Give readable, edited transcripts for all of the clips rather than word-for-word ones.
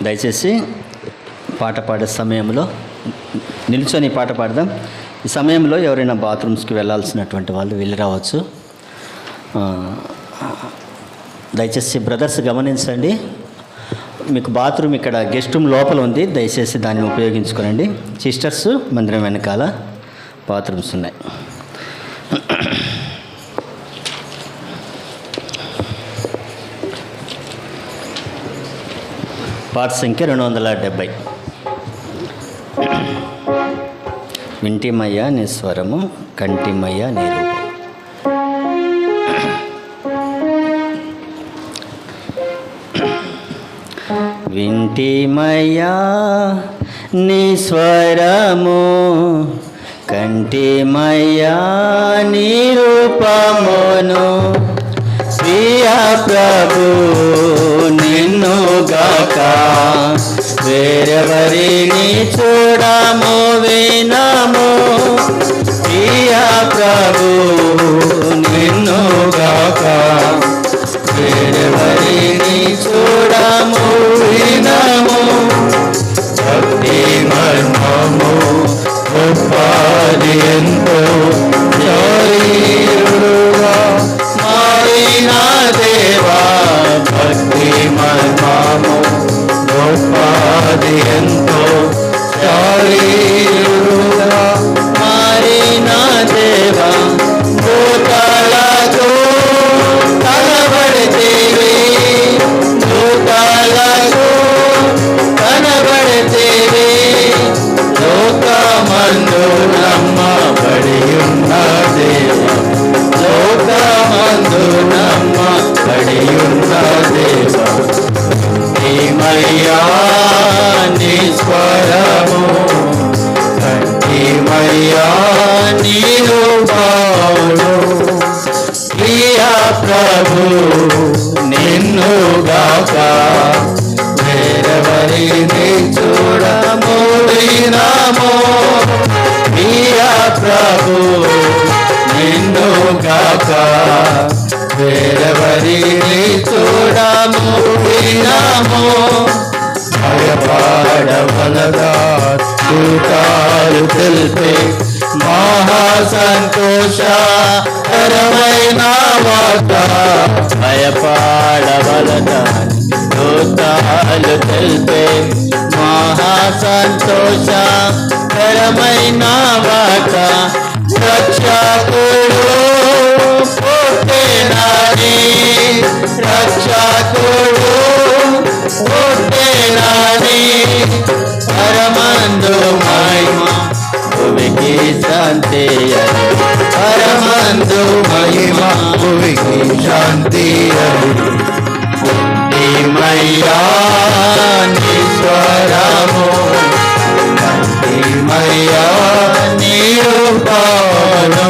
దయచేసి పాట పాడే సమయంలో నిల్చొని పాట పాడదాం. ఈ సమయంలో ఎవరైనా బాత్రూమ్స్కి వెళ్ళాల్సినటువంటి వాళ్ళు వెళ్ళి రావచ్చు. దయచేసి బ్రదర్స్ గమనించండి, మీకు బాత్రూమ్ ఇక్కడ గెస్ట్ రూమ్ లోపల ఉంది, దయచేసి దాన్ని ఉపయోగించుకోనండి. సిస్టర్స్ మందిరం వెనకాల బాత్రూమ్స్ ఉన్నాయి. పాట సంఖ్య 270. వింటిమయ్య నీ స్వరము, కంటిమయ్య నీ రూపం. వింటిమయ్యా నీ స్వరము, కంటిమయ్యా నీ రూపమును. ప్రియ ప్రభు నిన్ను గాక వేరెవరిని చూడము వినము. ప్రియ ప్రభు నిన్ను గాక వేరెవరిని చూడము వినము. భక్తి మర్మము గొప్పది ఎంతో, శరీరుడుగా మారిన దేవా. భక్తి మర్మము గొప్పది ఎంతో, శరీరుడుగా మారిన దేవా. భూతాలతో కనబడితేవి, భూతాలతో కనబడితేవి. లోకమందు నమ్మబడి ఉన్న దేవా, లోకమందు నమ్మబడి ఉన్న దేవా. కంటిమయ్యా నీ స్వరము, కంటిమయ్యా నీ రూపమును. ప్రియ ప్రభు నిన్ను గాక వేరెవరిని చూడము వినము. ప్రియ ప్రభు నిన్ను గాక వేరెవరిని చూడము వినము. భయపడవలదా దూతాలు తెలిపే మహా సంతోషకరమైన వార్త. భయపడవలదా దూతాలు తెలిపే మహా సంతోషకరమైన వార్త. రక్షకుడు పుట్టెనని, రక్షకుడు పుట్టెనని. పరమందు మహిమ భూమికి శాంతి అని, పరమందు మహిమ భూమికి శాంతి అని. కంటిమయ్యా నీ స్వరము, కంటిమయ్యా నీ రూపమును.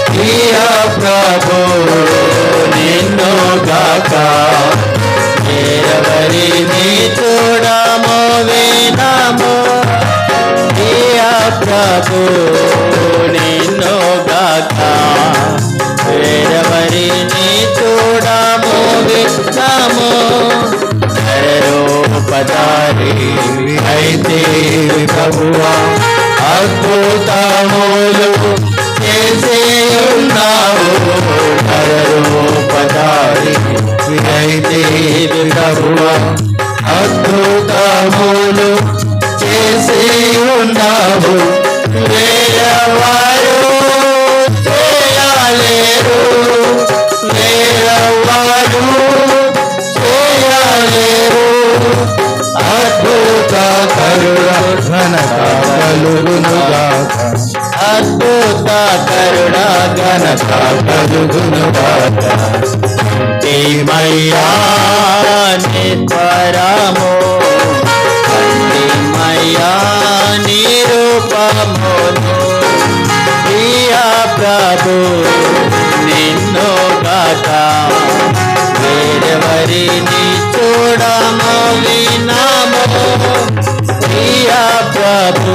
ప్రియ ప్రభు నిన్ను గాక వేరెవరిని చూడము వినము. ప్రియ ప్రభు నిన్ను గాక వేరెవరిని చూడము వినము. నరరూపధారి అయితే ప్రభువా, అద్భుతములు చేసే ఉన్నావు. నరరూపధారి అయితే ప్రభువా, అద్భుతములు చేసే ఉన్నావు. వేరెవరు చేయలేరు, వేరెవరు చేయలేరు. అద్భుత కరుణ ఘనత కలుగునుగాక, అద్భుత కరుణ ఘనత కలుగునుగాక. కంటిమయ్యా నీ స్వరము, కంటిమయ్యా నీ రూపమును. ప్రియ ప్రభు నిన్ను గాక వేరెవరిని చూడము వినము. ప్రియ ప్రభు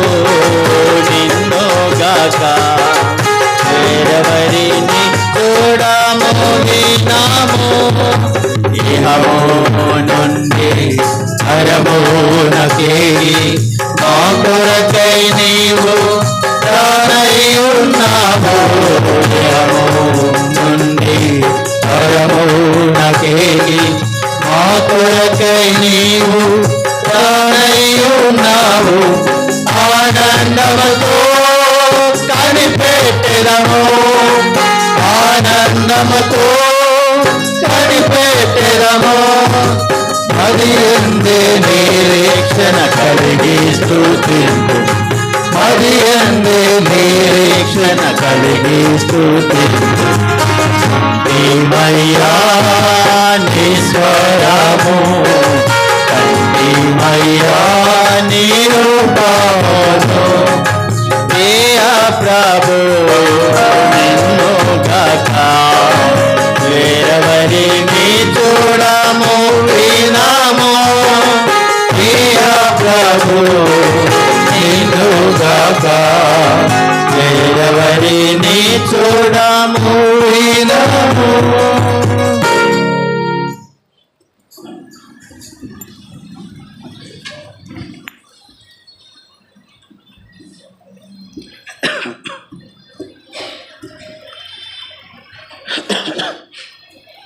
నిన్ను గాక వేరెవరిని చూడము వినము. ఇహము నుండి కొరకై నీవు రానయ్యున్నావు. ఆనందముతో కనిపెట్టెదము, ఆనందముతో కనిపెట్టెదము. అది ఎందే నిరీక్షణ కలిగి స్తుతింతు, అది ఎందే నిరీక్షణ కలిగి స్తుతింతు. మయ్యా నీ స్వరము మయ్యా నీ రూపమును ప్రియ ప్రభు నిన్ను గాక వేరెవరిని చూడము వినము. ప్రియ ప్రభు నిన్ను గాక వేరెవరిని చూడము వినము.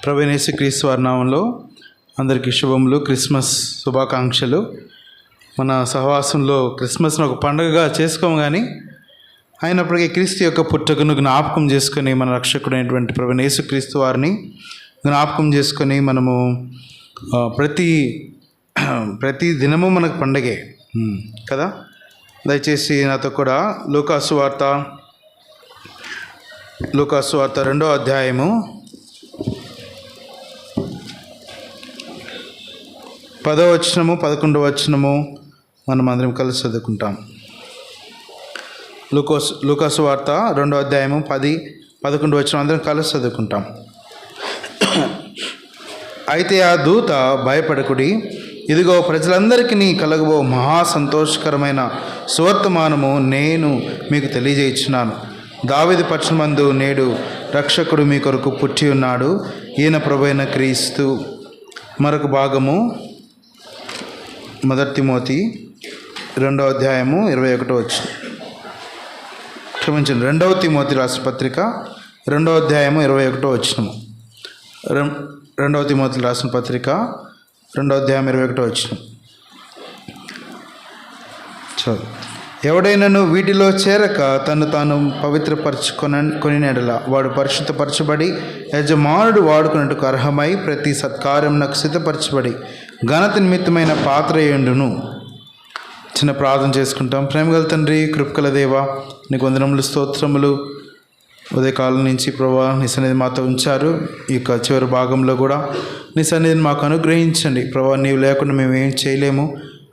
ప్రభువైన యేసుక్రీస్తు వారి నామంలో అందరికీ శుభములు, క్రిస్మస్ శుభాకాంక్షలు. మన సహవాసంలో క్రిస్మస్ను ఒక పండుగగా చేసుకోము, కానీ అయినప్పటికీ క్రీస్తు యొక్క పుట్టుకను జ్ఞాపకం చేసుకొని మన రక్షకుడైనటువంటి ప్రభువైన యేసుక్రీస్తు వారిని జ్ఞాపకం చేసుకొని మనము ప్రతి దినము మనకు పండగే కదా. దయచేసి నాతో కూడా లూకాసు వార్త 2వ అధ్యాయము 10వ వచనము 11వ వచనము మనం అందరం కలిసి చదువుకుంటాం. లూకాసు వార్త 2వ అధ్యాయము 10, 11 వచనం అందరం కలిసి చదువుకుంటాం. అయితే ఆ దూత భయపడకుడి, ఇదిగో ప్రజలందరికీ కలగబో మహా సంతోషకరమైన సువర్తమానము నేను మీకు తెలియజేయుచున్నాను. దావీదు పట్టణమందు నేడు రక్షకుడు మీ కొరకు పుట్టి ఉన్నాడు, ఈయన ప్రభువైన క్రీస్తు. మరొక భాగము 1 తిమోతి 2వ అధ్యాయము 21వ వచనం. క్షమించండి, 2వ తిమోతి రాసిన పత్రిక 2వ అధ్యాయము 21వ వచనము. 2వ తిమోతి రాసిన పత్రిక 2వ అధ్యాయం 21వ వచనం. చదువు. ఎవడైనాను వీటిలో చేరక తను తాను పవిత్రపరచుకొనినెడల వాడు పరిశుద్ధపరచబడి యజమానుడు వాడుకున్నట్టుకు అర్హమై ప్రతి సత్కార్యమునకు సిద్ధపరచబడి ఘనత నిమిత్తమైన పాత్రయుండును. చిన్న ప్రార్థన చేసుకుంటాం. ప్రేమగల తండ్రి, కృపగల దేవా, నీకు వందనములు, స్తోత్రములు. ఉదయకాలం నుంచి ప్రభువా నీ సన్నిధి మాతో ఉంచారు. ఈ యొక్క చివరి భాగంలో కూడా నీ సన్నిధిని మాకు అనుగ్రహించండి ప్రభువా. నీవు లేకుండా మేము ఏం చేయలేము.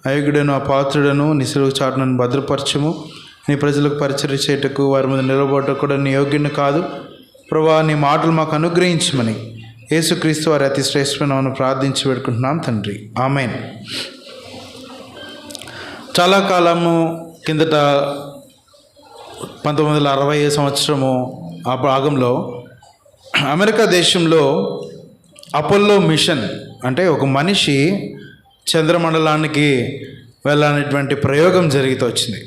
అయోగ్యుడను అపాత్రుడను నీ సిలువ చాటును భద్రపరచము. నీ ప్రజలకు పరిచర్య చేయటకు వారి మీద నిలబడటకు కూడా నీ యోగ్యుని కాదు ప్రభువా. నీ మాటలు మాకు అనుగ్రహించమని యేసుక్రీస్తు వారి అతి శ్రేష్టమైన ప్రార్థించి పెట్టుకుంటున్నాం తండ్రి, ఆమేన్. చాలా కాలము కిందట 1960 సంవత్సరము ఆ భాగంలో అమెరికా దేశంలో అపోలో మిషన్ అంటే ఒక మనిషి చంద్రమండలానికి వెళ్ళాలనేటువంటి ప్రయోగం జరుగుతూ వచ్చింది.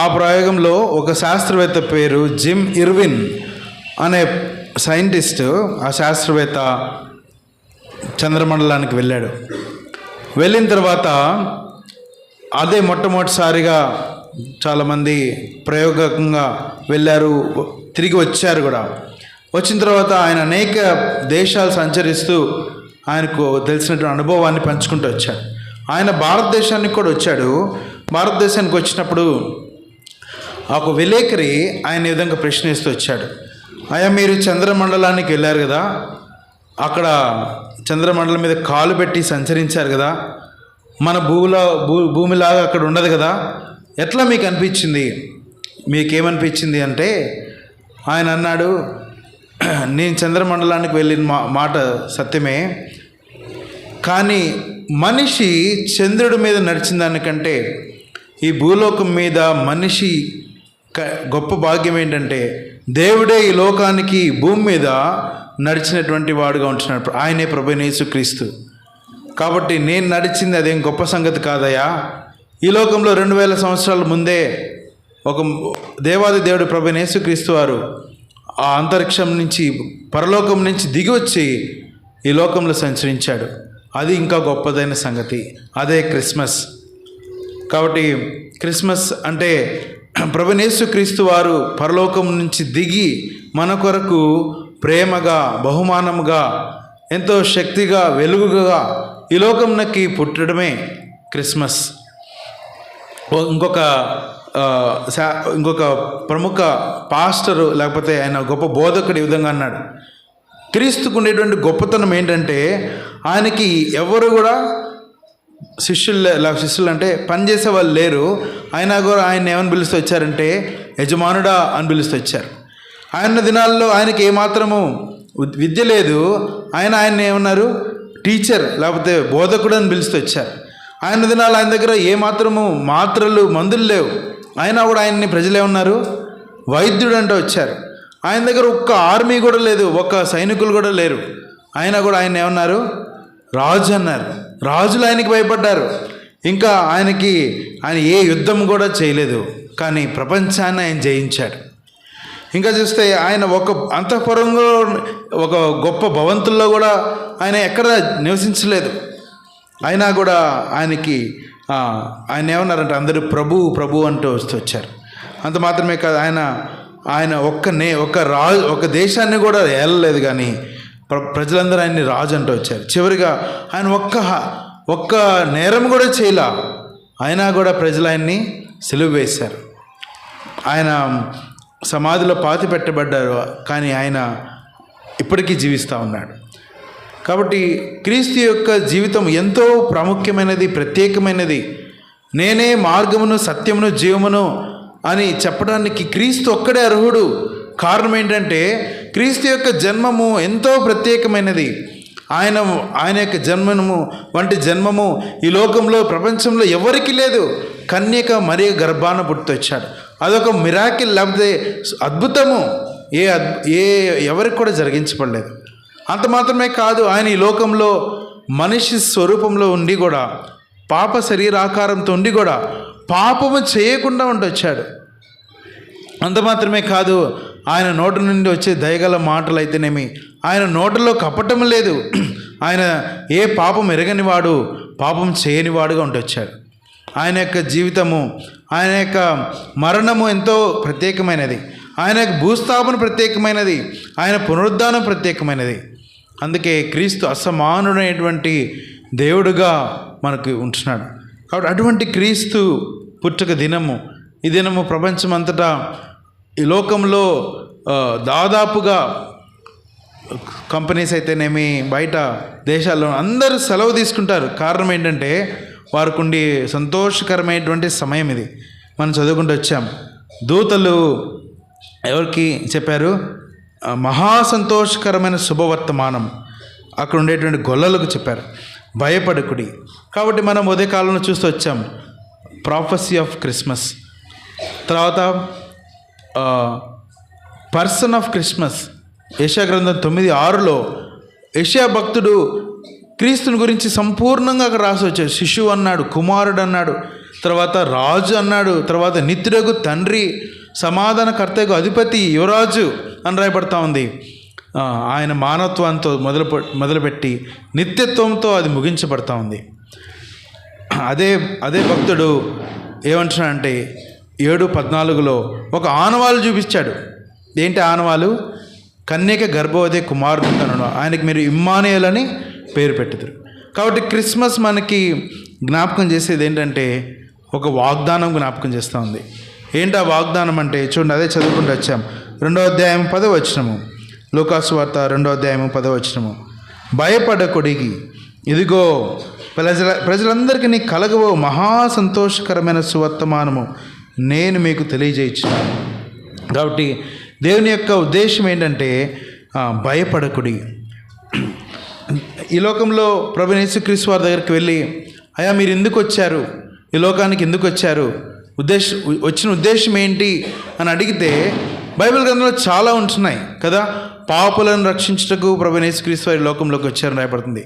ఆ ప్రయోగంలో ఒక శాస్త్రవేత్త పేరు జిమ్ ఇర్విన్ అనే సైంటిస్ట్, ఆ శాస్త్రవేత్త చంద్రమండలానికి వెళ్ళాడు. వెళ్ళిన తర్వాత అదే మొట్టమొదటిసారిగా చాలామంది ప్రయోగకంగా వెళ్ళారు, తిరిగి వచ్చారు కూడా. వచ్చిన తర్వాత ఆయన అనేక దేశాలు సంచరిస్తూ ఆయనకు తెలిసినటువంటి అనుభవాన్ని పంచుకుంటూ వచ్చాడు. ఆయన భారతదేశానికి కూడా వచ్చాడు. భారతదేశానికి వచ్చినప్పుడు ఒక విలేకరి ఆయన ఈ విధంగా ప్రశ్నిస్తూ వచ్చాడు. అయ్యా, మీరు చంద్రమండలానికి వెళ్ళారు కదా, అక్కడ చంద్రమండలం మీద కాలు పెట్టి సంచరించారు కదా, మన భూమిలాగా అక్కడ ఉండదు కదా, ఎట్లా మీకు అనిపించింది? మీకేమనిపించింది అంటే ఆయన అన్నాడు, నేను చంద్రమండలానికి వెళ్ళిన మాట సత్యమే, కానీ మనిషి చంద్రుడి మీద నడిచిన దానికంటే ఈ భూలోకం మీద మనిషి గొప్ప భాగ్యం ఏంటంటే దేవుడే ఈ లోకానికి భూమి మీద నడిచినటువంటి వాడుగా ఉంటున్నాడు. ఆయనే ప్రభువైన యేసుక్రీస్తు. కాబట్టి నేను నడిచింది అదేం గొప్ప సంగతి కాదయ్యా. ఈ లోకంలో 2000 సంవత్సరాల ముందే ఒక దేవాది దేవుడు ప్రభువైన యేసుక్రీస్తు వారు ఆ అంతరిక్షం నుంచి, పరలోకం నుంచి దిగి వచ్చి ఈ లోకంలో సంచరించాడు. అది ఇంకా గొప్పదైన సంగతి. అదే క్రిస్మస్. కాబట్టి క్రిస్మస్ అంటే ప్రభువైన యేసుక్రీస్తు వారు పరలోకం నుంచి దిగి మన కొరకు ప్రేమగా, బహుమానముగా, ఎంతో శక్తిగా, వెలుగుగా ఈ లోకంలోకి పుట్టడమే క్రిస్మస్. ఇంకొక ప్రముఖ పాస్టరు, లేకపోతే ఆయన గొప్ప బోధకుడు ఈ విధంగా అన్నాడు, క్రీస్తుకు ఉండేటువంటి గొప్పతనం ఏంటంటే ఆయనకి ఎవరు కూడా శిష్యులు అంటే పనిచేసే వాళ్ళు లేరు. అయినా కూడా ఆయన ఏమని పిలుస్తూ వచ్చారంటే యజమానుడా అని పిలుస్తూ వచ్చారు. ఆయన దినాల్లో ఆయనకి ఏమాత్రము విద్య లేదు. ఆయన ఏమన్నారు, టీచర్ లేకపోతే బోధకుడు అని పిలుస్తూ వచ్చారు. ఆయన దినాలు ఆయన దగ్గర ఏమాత్రము మాత్రలు, మందులు లేవు. అయినా కూడా ఆయన్ని ప్రజలు ఏమన్నారు, వైద్యుడు అంటే వచ్చారు. ఆయన దగ్గర ఒక్క ఆర్మీ కూడా లేదు, ఒక్క సైనికులు కూడా లేరు. అయినా కూడా ఆయన ఏమన్నారు, రాజు అన్నారు. రాజులు ఆయనకి భయపడ్డారు. ఇంకా ఆయన ఏ యుద్ధం కూడా చేయలేదు, కానీ ప్రపంచాన్ని ఆయన జయించాడు. ఇంకా చూస్తే ఆయన ఒక అంతఃపురంలో ఒక గొప్ప భవంతుల్లో కూడా ఆయన ఎక్కడ నివసించలేదు. అయినా కూడా ఆయన ఏమన్నారంటే అందరూ ప్రభు ప్రభు అంటూ వస్తూ వచ్చారు. అంత మాత్రమే కాదు, ఆయన ఒక దేశాన్ని కూడా ఏలలేదు, కానీ ప్రజలందరూ ఆయన్ని రాజు అంటూ వచ్చారు. చివరిగా ఆయన ఒక్క నేరం కూడా చేయలా. అయినా కూడా ప్రజలు ఆయన్ని సిలువ వేశారు. ఆయన సమాధిలో పాతి పెట్టబడ్డారు, కానీ ఆయన ఇప్పటికీ జీవిస్తూ ఉన్నాడు. కాబట్టి క్రీస్తు యొక్క జీవితం ఎంతో ప్రాముఖ్యమైనది, ప్రత్యేకమైనది. నేనే మార్గమును, సత్యమును, జీవమును అని చెప్పడానికి క్రీస్తు ఒక్కడే అర్హుడు. కారణం ఏంటంటే క్రీస్తు యొక్క జన్మము ఎంతో ప్రత్యేకమైనది. ఆయన యొక్క జన్మము వంటి జన్మము ఈ లోకంలో, ప్రపంచంలో ఎవరికి లేదు. కన్యక మరియ గర్భాన పుట్టుకొచ్చాడు. అదొక మిరాకిల్, లేకపోతే అద్భుతము. ఎవరికి కూడా జరిగించబడలేదు. అంత మాత్రమే కాదు, ఆయన ఈ లోకంలో మనిషి స్వరూపంలో ఉండి కూడా, పాప శరీరాకారంతో ఉండి కూడా పాపము చేయకుండా వచ్చాడు. అంత మాత్రమే కాదు, ఆయన నోటి నుండి వచ్చే దయగల మాటలు అయితేనేమి, ఆయన నోటిలో కపటం లేదు. ఆయన ఏ పాపం ఎరగనివాడు, పాపం చేయనివాడుగా వచ్చాడు. ఆయన యొక్క జీవితము, ఆయన యొక్క మరణము ఎంతో ప్రత్యేకమైనది. ఆయన యొక్క భూస్థాపన ప్రత్యేకమైనది. ఆయన పునరుద్ధానం ప్రత్యేకమైనది. అందుకే క్రీస్తు అసమానుడైనటువంటి దేవుడుగా మనకు ఉంటున్నాడు. కాబట్టి అటువంటి క్రీస్తు పుట్టుక దినము, ఈ దినము ప్రపంచమంతటా, ఈ లోకంలో దాదాపుగా కంపెనీస్ అయితేనేమి, బయట దేశాల్లో అందరూ సెలవు తీసుకుంటారు. కారణం ఏంటంటే వారికి ఉండి సంతోషకరమైనటువంటి సమయం ఇది. మనం చదువుకుంటూ వచ్చాం. దూతలు ఎవరికి చెప్పారు, మహా సంతోషకరమైన శుభవర్తమానం అక్కడ ఉండేటువంటి గొల్లలకు చెప్పారు, భయపడకుడి. కాబట్టి మనం ఉదయకాలంలో చూస్తూ వచ్చాం ప్రాఫెసీ ఆఫ్ క్రిస్మస్. తర్వాత పర్సన్ ఆఫ్ క్రిస్మస్. యెషయా గ్రంథం 9:6లో యెషయా భక్తుడు క్రీస్తుని గురించి సంపూర్ణంగా అక్కడ రాసి వచ్చాడు. శిశువు అన్నాడు, కుమారుడు అన్నాడు, తర్వాత రాజు అన్నాడు, తర్వాత నిత్యుడగు తండ్రి, సమాధానకర్తకు అధిపతి, యువరాజు అని రాయబడతా ఉంది. ఆయన మానవత్వంతో మొదలుపెట్టి నిత్యత్వంతో అది ముగించబడతా ఉంది. అదే భక్తుడు ఏమంటున్నాడంటే 7:14లో ఒక ఆనవాలు చూపించాడు. ఏంటి ఆనవాలు? కన్యక గర్భవతి కుమారుడు కనుడు, ఆయనకి మీరు ఇమ్మానుయేల్ అని పేరు పెట్టుదురు. కాబట్టి క్రిస్మస్ మనకి జ్ఞాపకం చేసేది ఏంటంటే ఒక వాగ్దానం జ్ఞాపకం చేస్తూ ఉంది. ఏంటి ఆ వాగ్దానం అంటే చూడండి, అదే చదువుకుంటూ వచ్చాం. 2వ అధ్యాయం 10వ వచనము, లూకాసు వార్త 2వ అధ్యాయం 10వ వచనము. భయపడకుడికి, ఇదిగో ప్రజలందరికీ కలగవో మహా సంతోషకరమైన సువర్తమానము నేను మీకు తెలియజేయించున్నాను. కాబట్టి దేవుని యొక్క ఉద్దేశం ఏంటంటే భయపడకుడి. ఈ లోకంలో ప్రభువైన యేసుక్రీస్తు వారి దగ్గరికి వెళ్ళి, అయ్యా మీరు ఎందుకు వచ్చారు, ఈ లోకానికి ఎందుకు వచ్చారు, వచ్చిన ఉద్దేశం ఏంటి అని అడిగితే బైబిల్ గ్రంథంలో చాలా ఉంటున్నాయి కదా. పాపులను రక్షించుటకు ప్రభువైన యేసుక్రీస్తు వారి లోకంలోకి వచ్చారని రాయబడుతుంది.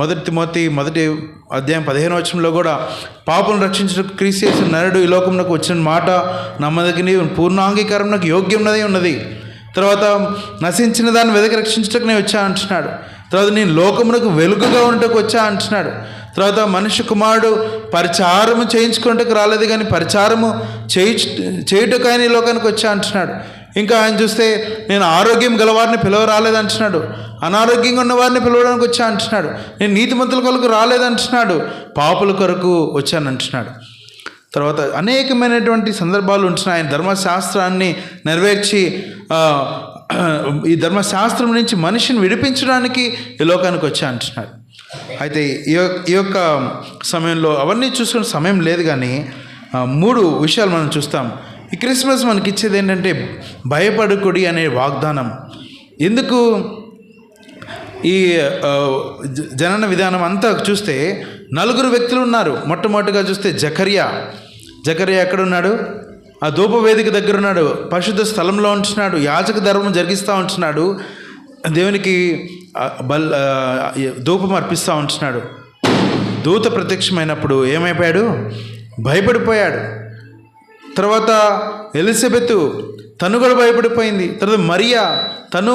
1 తిమోతి 1వ అధ్యాయం 15వ వచనంలో కూడా పాపులను రక్షించుటకు క్రీస్తు యేసు నరుడు ఈ లోకంలోకి వచ్చిన మాట నమ్మదగిన పూర్ణాంగీకారం నాకు యోగ్యమైనదే ఉన్నది. తర్వాత నశించిన దాన్ని వెదకి రక్షించుటకు నేను వచ్చా అంటున్నాడు. తర్వాత నేను లోకమునకు వెలుగుగా ఉండటకు వచ్చా అంటున్నాడు. తర్వాత మనిషి కుమారుడు పరిచారము చేయించుకుంటకు రాలేదు కానీ పరిచారము చేయుటకు ఆయన ఈ లోకానికి వచ్చా అంటున్నాడు. ఇంకా ఆయన చూస్తే నేను ఆరోగ్యం గలవారిని పిలవ రాలేదంటున్నాడు, అనారోగ్యంగా ఉన్న వారిని పిలవడానికి వచ్చా అంటున్నాడు. నేను నీతిమంతుల కొరకు రాలేదంటున్నాడు, పాపుల కొరకు వచ్చానంటున్నాడు. తర్వాత అనేకమైనటువంటి సందర్భాలు ఉంటున్నాయి. ఆయన ధర్మశాస్త్రాన్ని నెరవేర్చి ఈ ధర్మశాస్త్రం నుంచి మనిషిని విడిపించడానికి ఈ లోకానికి వచ్చా అంటున్నాడు. అయితే ఈ యొక్క సమయంలో అవన్నీ చూసుకునే సమయం లేదు, కానీ 3 విషయాలు మనం చూస్తాం. ఈ క్రిస్మస్ మనకి ఇచ్చేది ఏంటంటే భయపడకుడి అనే వాగ్దానం. ఎందుకు ఈ జనన విధానం అంతా చూస్తే 4 వ్యక్తులు ఉన్నారు. మొట్టమొదటిగా చూస్తే జకర్యా ఎక్కడున్నాడు? ఆ ధూపవేదిక దగ్గర ఉన్నాడు, పరిశుద్ధ స్థలంలో ఉంటున్నాడు, యాజక ధర్మం జరిగిస్తూ ఉంటున్నాడు, దేవునికి ధూపం అర్పిస్తూ ఉంటున్నాడు. దూత ప్రత్యక్షమైనప్పుడు ఏమైపోయాడు? భయపడిపోయాడు. తర్వాత ఎలిజబెత్ తను కూడా భయపడిపోయింది. తర్వాత మరియా తను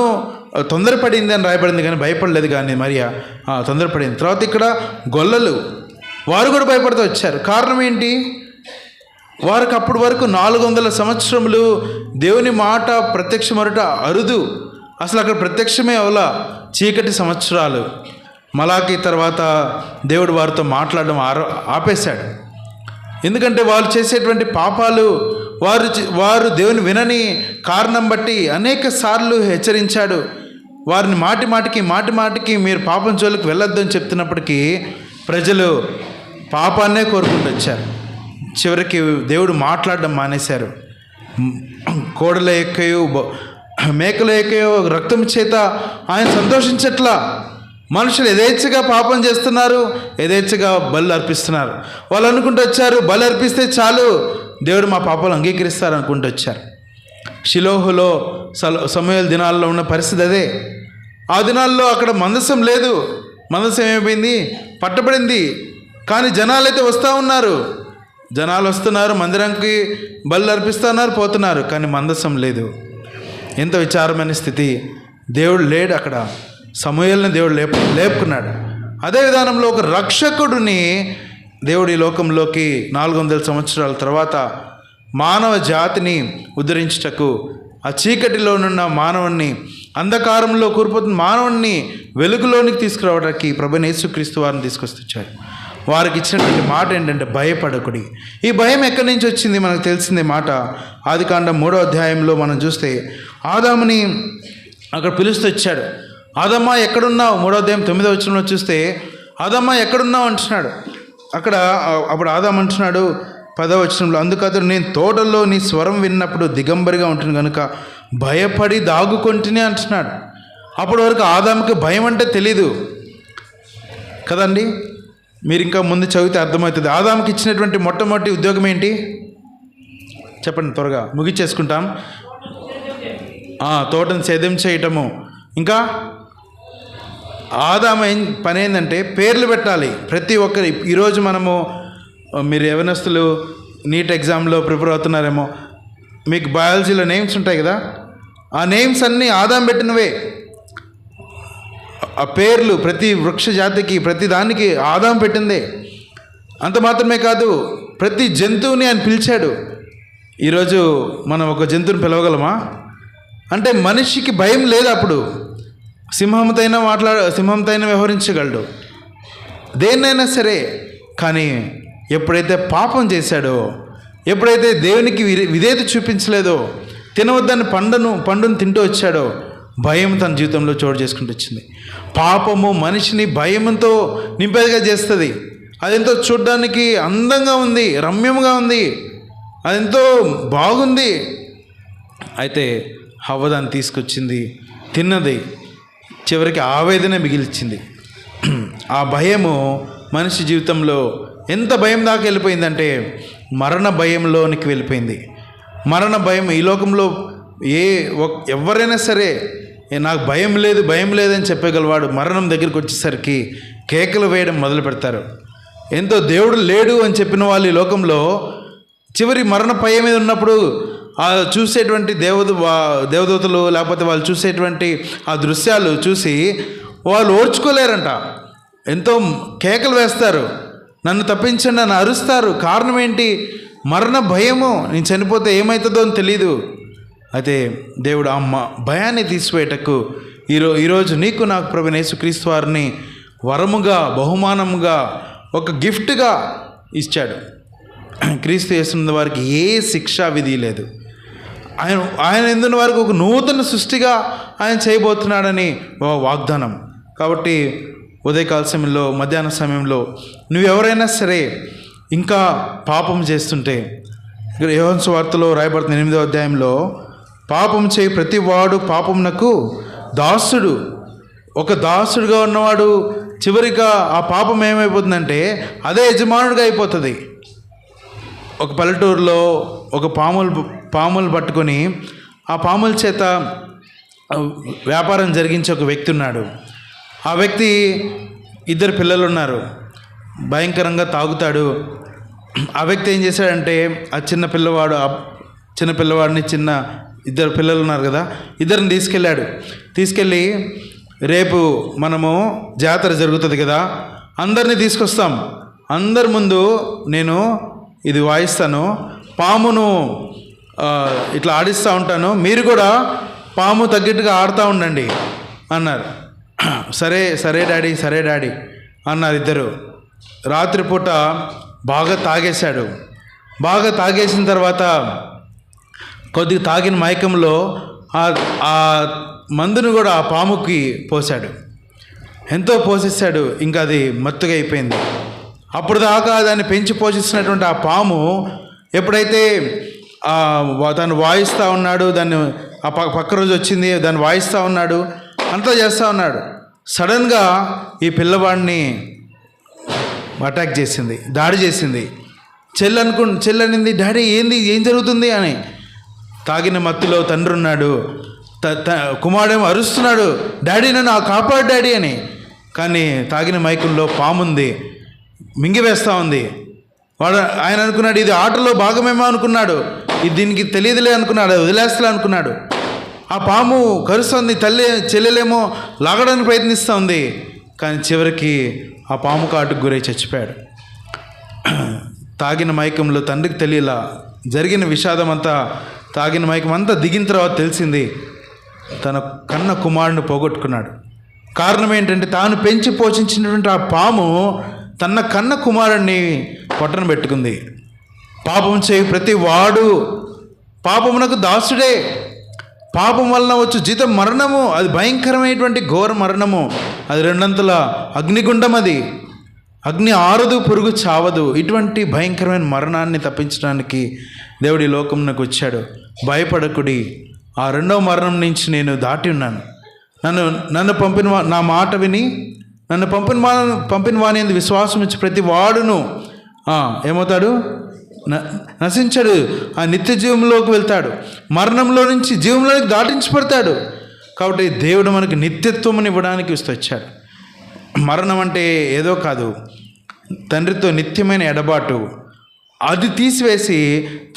తొందరపడింది అని రాయబడింది, కానీ భయపడలేదు. కానీ మరియా తొందరపడింది. తర్వాత ఇక్కడ గొల్లలు వారు కూడా భయపడుతూ వచ్చారు. కారణం ఏంటి? వారికి అప్పటి వరకు 400 సంవత్సరములు దేవుని మాట ప్రత్యక్షమరుట అరుదు. అసలు అక్కడ ప్రత్యక్షమే అవలా, చీకటి సంవత్సరాలు. మలాకి తర్వాత దేవుడు వారితో మాట్లాడడం ఆపేశాడు. ఎందుకంటే వాళ్ళు చేసేటువంటి పాపాలు, వారు దేవుని వినని కారణం బట్టి అనేక సార్లు హెచ్చరించాడు. వారిని మాటిమాటికి మీరు పాపం జోలికి వెళ్ళొద్దని చెప్తున్నప్పటికీ ప్రజలు పాపాన్నే కోరుకుంటూ వచ్చారు. చివరికి దేవుడు మాట్లాడడం మానేశారు. కోడల ఎక్కయో మేకల ఎక్కయో రక్తం చేత ఆయన సంతోషించట్లా. మనుషులు యథేచ్ఛగా పాపం చేస్తున్నారు, యథేచ్ఛగా బలు అర్పిస్తున్నారు. వాళ్ళు అనుకుంటూ వచ్చారు, బలు అర్పిస్తే చాలు దేవుడు మా పాపాలు అంగీకరిస్తారు అనుకుంటూ వచ్చారు. షిలోహులో సమూయేలు దినాల్లో ఉన్న పరిస్థితి అదే. ఆ దినాల్లో అక్కడ మందసం లేదు. మందసం ఏమైపోయింది? పట్టబడింది. కానీ జనాలైతే వస్తూ ఉన్నారు. జనాలు వస్తున్నారు, మందిరానికి బలు అర్పిస్తున్నారు, పోతున్నారు, కానీ మందసం లేదు. ఎంత విచారమైన స్థితి. దేవుడు లేడు అక్కడ. సమూయేలుని దేవుడు లేపుకున్నాడు. అదే విధానంలో ఒక రక్షకుడిని దేవుడు ఈ లోకంలోకి 400 సంవత్సరాల తర్వాత మానవ జాతిని ఉద్ధరించుటకు, ఆ చీకటిలోనున్న మానవుణ్ణి, అంధకారంలో కూరుపోతున్న మానవుణ్ణి వెలుగులోనికి తీసుకురావడానికి ప్రభువైన యేసుక్రీస్తు వారిని తీసుకొచ్చాడు. వారికి ఇచ్చినటువంటి మాట ఏంటంటే భయపడకుడి. ఈ భయం ఎక్కడి నుంచి వచ్చింది? మనకు తెలిసిందే మాట. ఆదికాండం 3వ అధ్యాయంలో మనం చూస్తే ఆదాముని అక్కడ పిలుస్తూ వచ్చాడు. ఆదమ్మా ఎక్కడున్నావు? 3వ అధ్యాయం 9వ వచనంలో చూస్తే ఆదమ్మా ఎక్కడున్నావు అంటున్నాడు. అక్కడ అప్పుడు ఆదాము అంటున్నాడు 10వ వచనంలో, అందుకతడు నేను తోటల్లో నీ స్వరం విన్నప్పుడు దిగంబరిగా ఉంటుంది కనుక భయపడి దాగుకొంటిని అంటున్నాడు. అప్పటి వరకు ఆదాముకి భయం అంటే తెలీదు కదండి. మీరు ఇంకా ముందు చదివితే అర్థమవుతుంది. ఆదాముకి ఇచ్చినటువంటి మొట్టమొదటి ఉద్యోగం ఏంటి చెప్పండి, త్వరగా ముగిచ్చేసుకుంటాం. తోటను సేద్యం చేయటము. ఇంకా ఆదాము పని ఏంటంటే పేర్లు పెట్టాలి ప్రతి ఒక్కరి. ఈరోజు మనము, మీరు యవనస్తులు నీట్ ఎగ్జామ్లో ప్రిపేర్ అవుతున్నారేమో, మీకు బయాలజీలో నేమ్స్ ఉంటాయి కదా, ఆ నేమ్స్ అన్నీ ఆదాము పెట్టినవే. ఆ పేర్లు ప్రతి వృక్ష జాతికి, ప్రతి దానికి ఆదాము పెట్టిందే. అంత మాత్రమే కాదు, ప్రతి జంతువుని ఆయన పిలిచాడు. ఈరోజు మనం ఒక జంతువుని పిలవగలమా? అంటే మనిషికి భయం లేదు. అప్పుడు సింహంతైనా వ్యవహరించగలడు, దేన్నైనా సరే. కానీ ఎప్పుడైతే పాపం చేశాడో, ఎప్పుడైతే దేవునికి విధేయత చూపించలేదో, తినవద్దని పండును తింటూ వచ్చాడో, భయం తన జీవితంలో చోటు చేసుకుంటూ వచ్చింది. పాపము మనిషిని భయంతో నింపేదిగా చేస్తుంది. అదెంతో చూడడానికి అందంగా ఉంది, రమ్యంగా ఉంది, అదెంతో బాగుంది. అయితే హవ్వ దాన్ని తీసుకొచ్చింది, తిన్నది, చివరికి ఆవేదన మిగిల్చింది. ఆ భయము మనిషి జీవితంలో ఎంత భయం దాకా వెళ్ళిపోయిందంటే మరణ భయంలోనికి వెళ్ళిపోయింది. మరణ భయం ఈ లోకంలో ఎవరైనా సరే నాకు భయం లేదని చెప్పగలవాడు మరణం దగ్గరికి వచ్చేసరికి కేకలు వేయడం మొదలు పెడతారు. ఎంతో దేవుడు లేడు అని చెప్పిన వాళ్ళు ఈ లోకంలో చివరి మరణ పయ్య మీద ఉన్నప్పుడు చూసేటువంటి దేవదూతలు, లేకపోతే వాళ్ళు చూసేటువంటి ఆ దృశ్యాలు చూసి వాళ్ళు ఓర్చుకోలేరంట, ఎంతో కేకలు వేస్తారు, నన్ను తప్పించండి, నన్ను అరుస్తారు. కారణం ఏంటి? మరణ భయము, నేను చనిపోతే ఏమవుతుందో అని తెలీదు. అయితే దేవుడు ఆ భయాన్ని తీసివేయటకు ఈరోజు నీకు నాకు ప్రభువైన యేసుక్రీస్తు వారిని వరముగా, బహుమానముగా, ఒక గిఫ్ట్గా ఇచ్చాడు. క్రీస్తు యేసునందు వారికి ఏ శిక్షా విధి లేదు. ఆయన ఎందున్న వారికి ఒక నూతన సృష్టిగా ఆయన చేయబోతున్నాడని వాగ్దానం. కాబట్టి ఉదయకాల సమయంలో, మధ్యాహ్న సమయంలో నువ్వెవరైనా సరే ఇంకా పాపం చేస్తుంటే, ఇక్కడ యోహాను సువార్తలో రాయబడుతున్న 8వ అధ్యాయంలో, పాపం చేయి ప్రతి వాడు పాపమునకు దాసుడు. ఒక దాసుడుగా ఉన్నవాడు చివరిగా ఆ పాపం ఏమైపోతుందంటే అదే యజమానుడిగా అయిపోతుంది. ఒక పల్లెటూరులో ఒక పాములు పట్టుకొని ఆ పాముల చేత వ్యాపారం జరిగించే ఒక వ్యక్తి ఉన్నాడు. ఆ వ్యక్తి 2 పిల్లలు ఉన్నారు. భయంకరంగా తాగుతాడు. ఆ వ్యక్తి ఏం చేశాడంటే ఆ చిన్న పిల్లవాడిని 2 పిల్లలు ఉన్నారు కదా, 2 తీసుకెళ్ళి రేపు మనము జాతర జరుగుతుంది కదా, అందరినీ తీసుకొస్తాం, అందరి ముందు నేను ఇది వాయిస్తాను, పామును ఇట్లా ఆడిస్తూ ఉంటాను, మీరు కూడా పాము తగ్గట్టుగా ఆడుతూ ఉండండి అన్నారు. సరే డాడీ అన్నారు 2. రాత్రిపూట బాగా తాగేశాడు. బాగా తాగేసిన తర్వాత కొద్దిగా తాగిన మైకంలో ఆ మందును కూడా ఆ పాముకి పోశాడు. ఎంతో పోషిస్తాడు, ఇంకా అది మత్తుగా అయిపోయింది. అప్పుడు దాకా దాన్ని పెంచి పోషిస్తున్నటువంటి ఆ పాము ఎప్పుడైతే దాన్ని వాయిస్తూ ఉన్నాడు, దాన్ని ఆ పక్క రోజు వచ్చింది, దాన్ని వాయిస్తూ ఉన్నాడు, అంతా చేస్తూ ఉన్నాడు. సడన్గా ఈ పిల్లవాడిని అటాక్ చేసింది, దాడి చేసింది. చెల్లనింది, డాడీ ఏం జరుగుతుంది అని. తాగిన మత్తులో తండ్రి ఉన్నాడు, కుమారుడేమో అరుస్తున్నాడు, డాడీ నన్ను కాపాడు డాడీ అని. కానీ తాగిన మైకుల్లో పాముంది, మింగివేస్తూ ఉంది. ఆయన అనుకున్నాడు ఇది ఆటలో భాగమేమో అనుకున్నాడు, ఇది దీనికి తెలియదులే అనుకున్నాడు, వదిలేస్తలే అనుకున్నాడు. ఆ పాము కరుస్తుంది, చెల్లెలేమో లాగడానికి ప్రయత్నిస్తూ ఉంది. కానీ చివరికి ఆ పాము కాటుకు గురై చచ్చిపోయాడు. తాగిన మైకంలో తండ్రికి తెలియలా జరిగిన విషాదం అంతా, తాగిన మైకం అంతా దిగిన తర్వాత తెలిసింది తన కన్న కుమారుడిని పోగొట్టుకున్నాడు. కారణం ఏంటంటే తాను పెంచి పోషించినటువంటి ఆ పాము తన కన్న కుమారుడిని పొట్టన పెట్టుకుంది. పాపం చేయి ప్రతి వాడు పాపమునకు దాసుడే. పాపం వలన వచ్చు జీతం మరణము, అది భయంకరమైనటువంటి ఘోర మరణము, అది 2 అగ్నిగుండం, అది అగ్ని ఆరదు, పురుగు చావదు. ఇటువంటి భయంకరమైన మరణాన్ని తప్పించడానికి దేవుడి లోకమునకు వచ్చాడు. భయపడకుడి, ఆ 2వ మరణం నుంచి నేను దాటి ఉన్నాను. నన్ను పంపిన నా మాట విని నన్ను పంపిన వాని యందు విశ్వాసం ఇచ్చి ప్రతి వాడును ఏమవుతాడు? నశించడు, ఆ నిత్య జీవంలోకి వెళ్తాడు. మరణంలో నుంచి జీవంలోకి దాటించబడతాడు. కాబట్టి దేవుడు మనకు నిత్యత్వముని ఇవ్వడానికి వచ్చాడు. మరణం అంటే ఏదో కాదు, తండ్రితో నిత్యమైన ఎడబాటు. అది తీసివేసి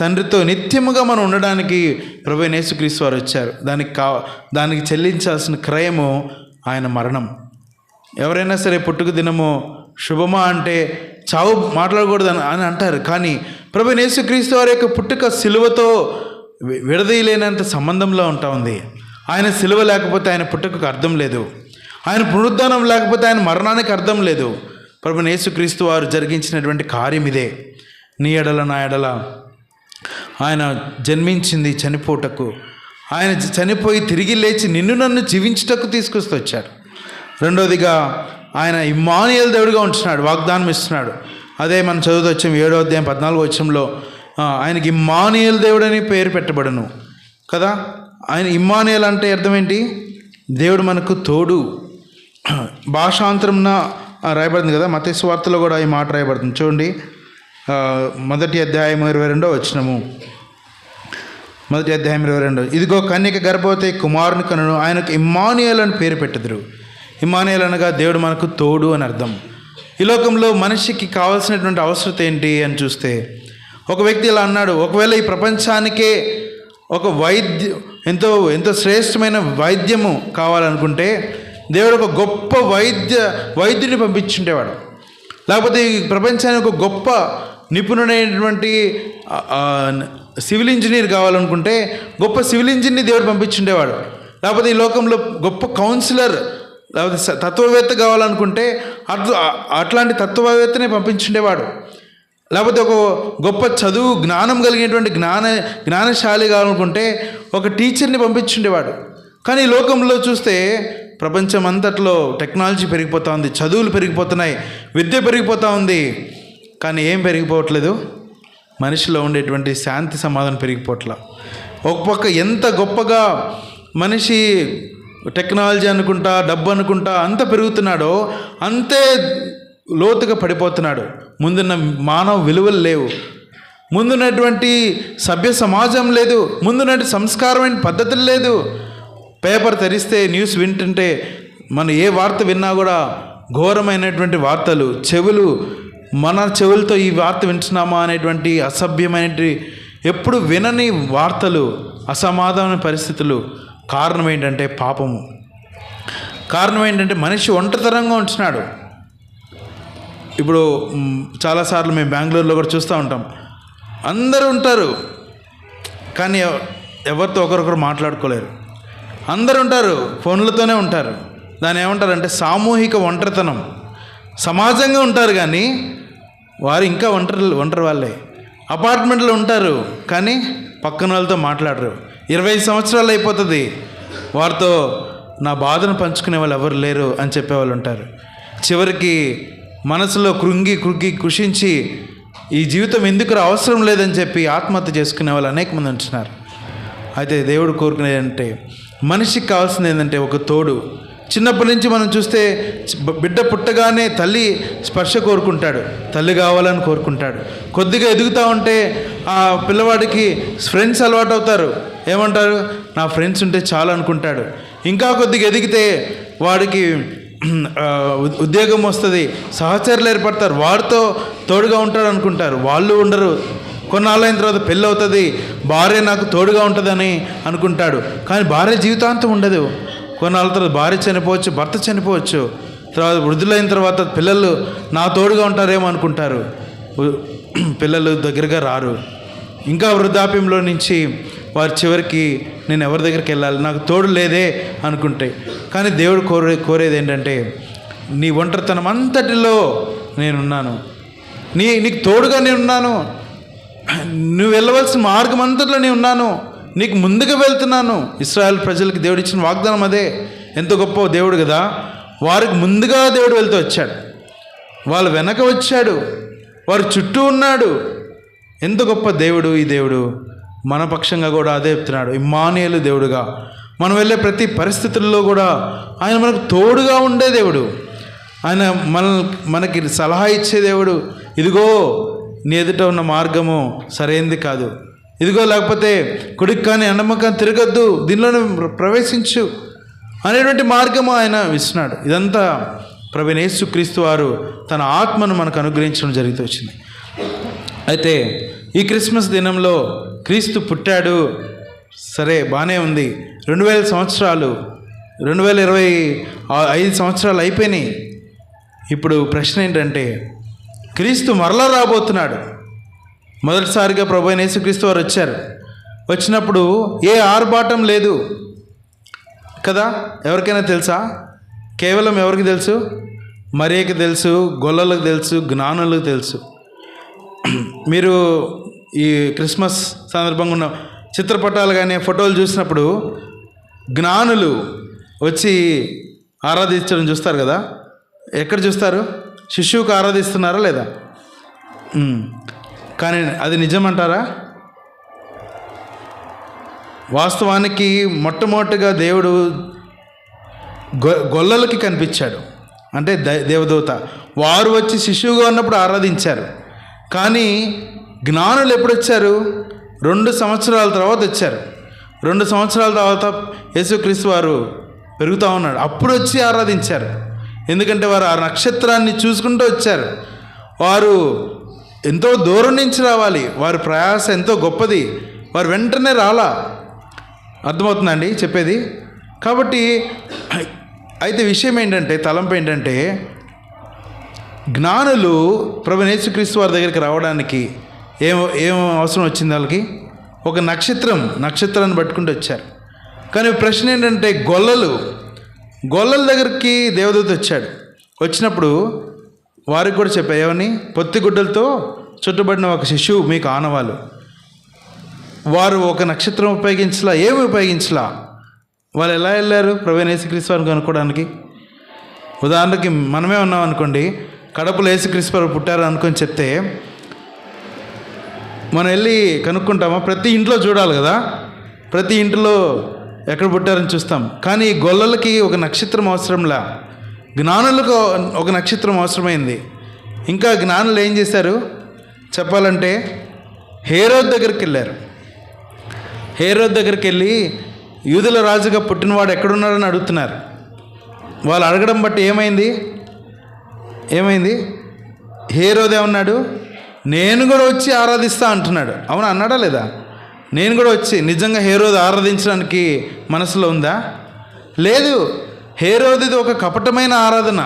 తండ్రితో నిత్యముగా మనం ఉండడానికి ప్రభువైన యేసుక్రీస్తు వారు వచ్చారు. దానికి చెల్లించాల్సిన క్రయము ఆయన మరణం. ఎవరైనా సరే పుట్టుక దినము శుభమా అంటే చావు మాట్లాడకూడదు అని అంటారు. కానీ ప్రభువైన యేసుక్రీస్తు వారి యొక్క పుట్టుక సిలువతో విడదీయలేనంత సంబంధంలో ఉంటా ఉంది. ఆయన సిలువ లేకపోతే ఆయన పుట్టుకకు అర్థం లేదు. ఆయన పునరుద్ధానం లేకపోతే ఆయన మరణానికి అర్థం లేదు. ప్రభువైన యేసుక్రీస్తు వారు జరిగించినటువంటి కార్యం ఇదే. నీ ఎడల నా ఎడల ఆయన జన్మించింది చనిపోటకు. ఆయన చనిపోయి తిరిగి లేచి నన్ను జీవించుటకు తీసుకొస్తూ వచ్చాడు. రెండోదిగా ఆయన ఇమ్మానుయేలు దేవుడిగా ఉంటున్నాడు, వాగ్దానం ఇస్తున్నాడు. అదే మనం చదువుతూ వచ్చాం 7వ అధ్యాయం 14వ వచనంలో ఆయనకి ఇమ్మానుయేలు దేవుడు అని పేరు పెట్టబడను కదా. ఆయన ఇమ్మానుయేలు అంటే అర్థం ఏంటి? దేవుడు మనకు తోడు. భాషాంతరంన రాయబడింది కదా, మత్తయి సువార్తలో కూడా ఈ మాట రాయబడుతుంది. చూడండి, 1వ అధ్యాయం 22వ వచనము. 1వ అధ్యాయం 22. ఇదిగో కన్యక గర్భవతి కుమారుని కనును, ఆయనకు ఇమ్మానుయేలు అని పేరు పెట్టెదరు. ఇమ్మానుయేలు అనగా దేవుడు మనకు తోడు అని అర్థం. ఈ లోకంలో మనిషికి కావాల్సినటువంటి అవసరత ఏంటి అని చూస్తే, ఒక వ్యక్తి ఇలా అన్నాడు, ఒకవేళ ఈ ప్రపంచానికే ఒక ఎంతో శ్రేష్టమైన వైద్యము కావాలనుకుంటే దేవుడు ఒక గొప్ప వైద్యుని పంపించుండేవాడు. లేకపోతే ఈ ప్రపంచానికి ఒక గొప్ప నిపుణుడైనటువంటి సివిల్ ఇంజనీర్ కావాలనుకుంటే గొప్ప సివిల్ ఇంజనీర్ని దేవుడు పంపించుండేవాడు. లేకపోతే ఈ లోకంలో గొప్ప కౌన్సిలర్ లేకపోతే తత్వవేత్త కావాలనుకుంటే అట్లాంటి తత్వవేత్తనే పంపించుండేవాడు. లేకపోతే ఒక గొప్ప చదువు జ్ఞానం కలిగినటువంటి జ్ఞానశాలి కావాలనుకుంటే ఒక టీచర్ని పంపించుండేవాడు. కానీ ఈ లోకంలో చూస్తే ప్రపంచం అంతట్లో టెక్నాలజీ పెరిగిపోతూ ఉంది, చదువులు పెరిగిపోతున్నాయి, విద్య పెరిగిపోతూ ఉంది. కానీ ఏం పెరిగిపోవట్లేదు? మనిషిలో ఉండేటువంటి శాంతి సమాధానం పెరిగిపోవట్లా. ఒక పక్క ఎంత గొప్పగా మనిషి టెక్నాలజీ అనుకుంటా, డబ్బు అనుకుంటా అంత పెరుగుతున్నాడో అంతే లోతుగా పడిపోతున్నాడు. ముందున్న మానవ విలువలు లేవు, ముందున్నటువంటి సభ్య సమాజం లేదు, ముందున్నటువంటి సంస్కారమైన పద్ధతులు లేదు. పేపర్ తెరిస్తే న్యూస్ వింటుంటే మనం ఏ వార్త విన్నా కూడా ఘోరమైనటువంటి వార్తలు, మన చెవులతో ఈ వార్త వింటున్నామా అనేటువంటి అసభ్యమైనటువంటి ఎప్పుడు వినని వార్తలు, అసమాధాన పరిస్థితులు. కారణం ఏంటంటే పాపము. కారణం ఏంటంటే మనిషి ఒంటరితనంగా ఉంటున్నాడు. ఇప్పుడు చాలాసార్లు మేము బెంగళూరులో కూడా చూస్తూ ఉంటాం, అందరూ ఉంటారు కానీ ఎవరితో ఒకరొకరు మాట్లాడుకోలేరు. అందరూ ఉంటారు, ఫోన్లతోనే ఉంటారు. దాన్ని ఏమంటారంటే సామూహిక ఒంటరితనం. సమాజంగా ఉంటారు కానీ వారు ఇంకా ఒంటరి వాళ్ళే. అపార్ట్మెంట్లో ఉంటారు కానీ పక్కన వాళ్ళతో మాట్లాడరు. 20 సంవత్సరాలు అయిపోతుంది, వారితో నా బాధను పంచుకునే వాళ్ళు ఎవరు లేరు అని చెప్పేవాళ్ళు ఉంటారు. చివరికి మనసులో కృంగి కృషించి ఈ జీవితం ఎందుకు అవసరం లేదని చెప్పి ఆత్మహత్య చేసుకునే వాళ్ళు అనేక మంది ఉంటున్నారు. అయితే దేవుడు కోరుకునేది అంటే, మనిషికి కావాల్సింది ఏంటంటే ఒక తోడు. చిన్నప్పటి నుంచి మనం చూస్తే బిడ్డ పుట్టగానే తల్లి స్పర్శ కోరుకుంటాడు, తల్లి కావాలని కోరుకుంటాడు. కొద్దిగా ఎదుగుతూ ఉంటే ఆ పిల్లవాడికి ఫ్రెండ్స్ అలవాటు అవుతారు. ఏమంటారు, నా ఫ్రెండ్స్ ఉంటే చాలు అనుకుంటాడు. ఇంకా కొద్దిగా ఎదిగితే వాడికి ఉద్యోగం వస్తుంది, సహచరులు ఏర్పడతారు, వారితో తోడుగా ఉంటాడు అనుకుంటారు. వాళ్ళు ఉండరు. కొన్నాళ్ళైన తర్వాత పెళ్ళి అవుతుంది, భార్య నాకు తోడుగా ఉంటుందని అనుకుంటాడు. కానీ భార్య జీవితాంతం ఉండదు. కొన్నాళ్ళ తర్వాత భార్య చనిపోవచ్చు, భర్త చనిపోవచ్చు. తర్వాత వృద్ధులైన తర్వాత పిల్లలు నా తోడుగా ఉంటారేమో అనుకుంటారు. పిల్లలు దగ్గరగా రారు. ఇంకా వృద్ధాప్యంలో నుంచి వారి చివరికి నేను ఎవరి దగ్గరికి వెళ్ళాలి, నాకు తోడు లేదే అనుకుంటే. కానీ దేవుడు కోరేది ఏంటంటే, నీ ఒంటరితనం అంతటిలో నేనున్నాను, నీకు తోడుగా నేనున్నాను, నువ్వు వెళ్ళవలసిన మార్గం అంతట్లో నేను ఉన్నాను, నీకు ముందుగా వెళ్తున్నాను. ఇశ్రాయేల్ ప్రజలకు దేవుడు ఇచ్చిన వాగ్దానం అదే. ఎంత గొప్ప దేవుడు కదా. వారికి ముందుగా దేవుడు వెళ్తూ వచ్చాడు, వాళ్ళ వెనక వచ్చాడు, వారి చుట్టూ ఉన్నాడు. ఎంత గొప్ప దేవుడు ఈ దేవుడు. మన పక్షంగా కూడా అదే చెప్తున్నాడు. ఇమ్మానుయేలు దేవుడుగా మనం వెళ్ళే ప్రతి పరిస్థితుల్లో కూడా ఆయన మనకు తోడుగా ఉండే దేవుడు. ఆయన మనకి సలహా ఇచ్చే దేవుడు. ఇదిగో నీ ఎదుట ఉన్న మార్గము సరైనది కాదు, ఇదిగో లేకపోతే కుడికి కానీ ఎడమ కానీ తిరగద్దు, దీనిలోనే ప్రవేశించు అనేటువంటి మార్గము ఆయన ఇస్తున్నాడు. ఇదంతా ప్రభువైన యేసుక్రీస్తు వారు తన ఆత్మను మనకు అనుగ్రహించడం జరుగుతూ వచ్చింది. అయితే ఈ క్రిస్మస్ దినంలో క్రీస్తు పుట్టాడు, సరే బాగానే ఉంది. 2000 సంవత్సరాలు 2025 సంవత్సరాలు అయిపోయినాయి. ఇప్పుడు ప్రశ్న ఏంటంటే, క్రీస్తు మరలా రాబోతున్నాడు. మొదటిసారిగా ప్రభువైన యేసుక్రీస్తు వారు వచ్చారు. వచ్చినప్పుడు ఏ ఆర్భాటం లేదు కదా. ఎవరికైనా తెలుసా? కేవలం ఎవరికి తెలుసు? మరియకి తెలుసు, గొల్లలకు తెలుసు, జ్ఞానులకు తెలుసు. మీరు ఈ క్రిస్మస్ సందర్భంగా ఉన్న చిత్రపటాలు కానీ ఫోటోలు చూసినప్పుడు జ్ఞానులు వచ్చి ఆరాధించడం చూస్తారు కదా. ఎక్కడ చూస్తారు? శిశువుకు ఆరాధిస్తున్నారా లేదా? కానీ అది నిజమంటారా? వాస్తవానికి మొట్టమొదటిగా దేవుడు గొల్లలకి కనిపించాడు, అంటే దేవదూత. వారు వచ్చి శిశువుగా ఉన్నప్పుడు ఆరాధించారు. కానీ జ్ఞానులు ఎప్పుడు వచ్చారు? 2 సంవత్సరాల తర్వాత వచ్చారు. 2 సంవత్సరాల తర్వాత యేసుక్రీస్తు వారు పెరుగుతూ ఉన్నాడు, అప్పుడు వచ్చి ఆరాధించారు. ఎందుకంటే వారు ఆ నక్షత్రాన్ని చూసుకుంటూ వచ్చారు. వారు ఎంతో దూరం నుంచి రావాలి, వారి ప్రయాస ఎంతో గొప్పది, వారు వెంటనే రాలా. అర్థమవుతుందండి చెప్పేది? కాబట్టి అయితే విషయం ఏంటంటే, తలంపు ఏంటంటే, జ్ఞానులు ప్రభువైన యేసుక్రీస్తు వారి దగ్గరికి రావడానికి ఏం అవసరం వచ్చింది వాళ్ళకి? ఒక నక్షత్రాన్ని పట్టుకుంటూ వచ్చారు. కానీ ప్రశ్న ఏంటంటే, గొల్లల దగ్గరికి దేవదూత వచ్చాడు. వచ్చినప్పుడు వారికి కూడా చెప్పారు, ఏమని? పొత్తిగుడ్డలతో చుట్టబడిన ఒక శిశువు మీకు ఆనవాలు. వారు ఒక నక్షత్రం ఉపయోగించలా, ఏమి ఉపయోగించలా. వాళ్ళు ఎలా వెళ్ళారు ప్రభువైన యేసుక్రీస్తు వారిని కనుక్కోవడానికి? ఉదాహరణకి మనమే ఉన్నాం అనుకోండి, కడపలో యేసుక్రీస్తు వారు పుట్టారు అనుకొని చెప్తే మనం వెళ్ళి కనుక్కుంటామా? ప్రతి ఇంట్లో చూడాలి కదా, ప్రతి ఇంట్లో ఎక్కడ పుట్టారని చూస్తాం. కానీ గొల్లలకి ఒక నక్షత్రం అవసరంలా, జ్ఞానులకు ఒక నక్షత్రం అవసరమైంది. ఇంకా జ్ఞానులు ఏం చేశారు చెప్పాలంటే, హేరోద్ దగ్గరికి వెళ్ళారు. హేరోద్ దగ్గరికి వెళ్ళి యూదుల రాజుగా పుట్టినవాడు ఎక్కడున్నాడని అడుగుతున్నారు. వాళ్ళు అడగడం బట్టి ఏమైంది? హేరోద్ ఏమన్నాడు? నేను కూడా వచ్చి ఆరాధిస్తా అంటున్నాడు. అవునా, అన్నాడా లేదా? నేను కూడా వచ్చి, నిజంగా హేరోదు ఆరాధించడానికి మనసులో ఉందా? లేదు. హేరోదిది ఒక కపటమైన ఆరాధన.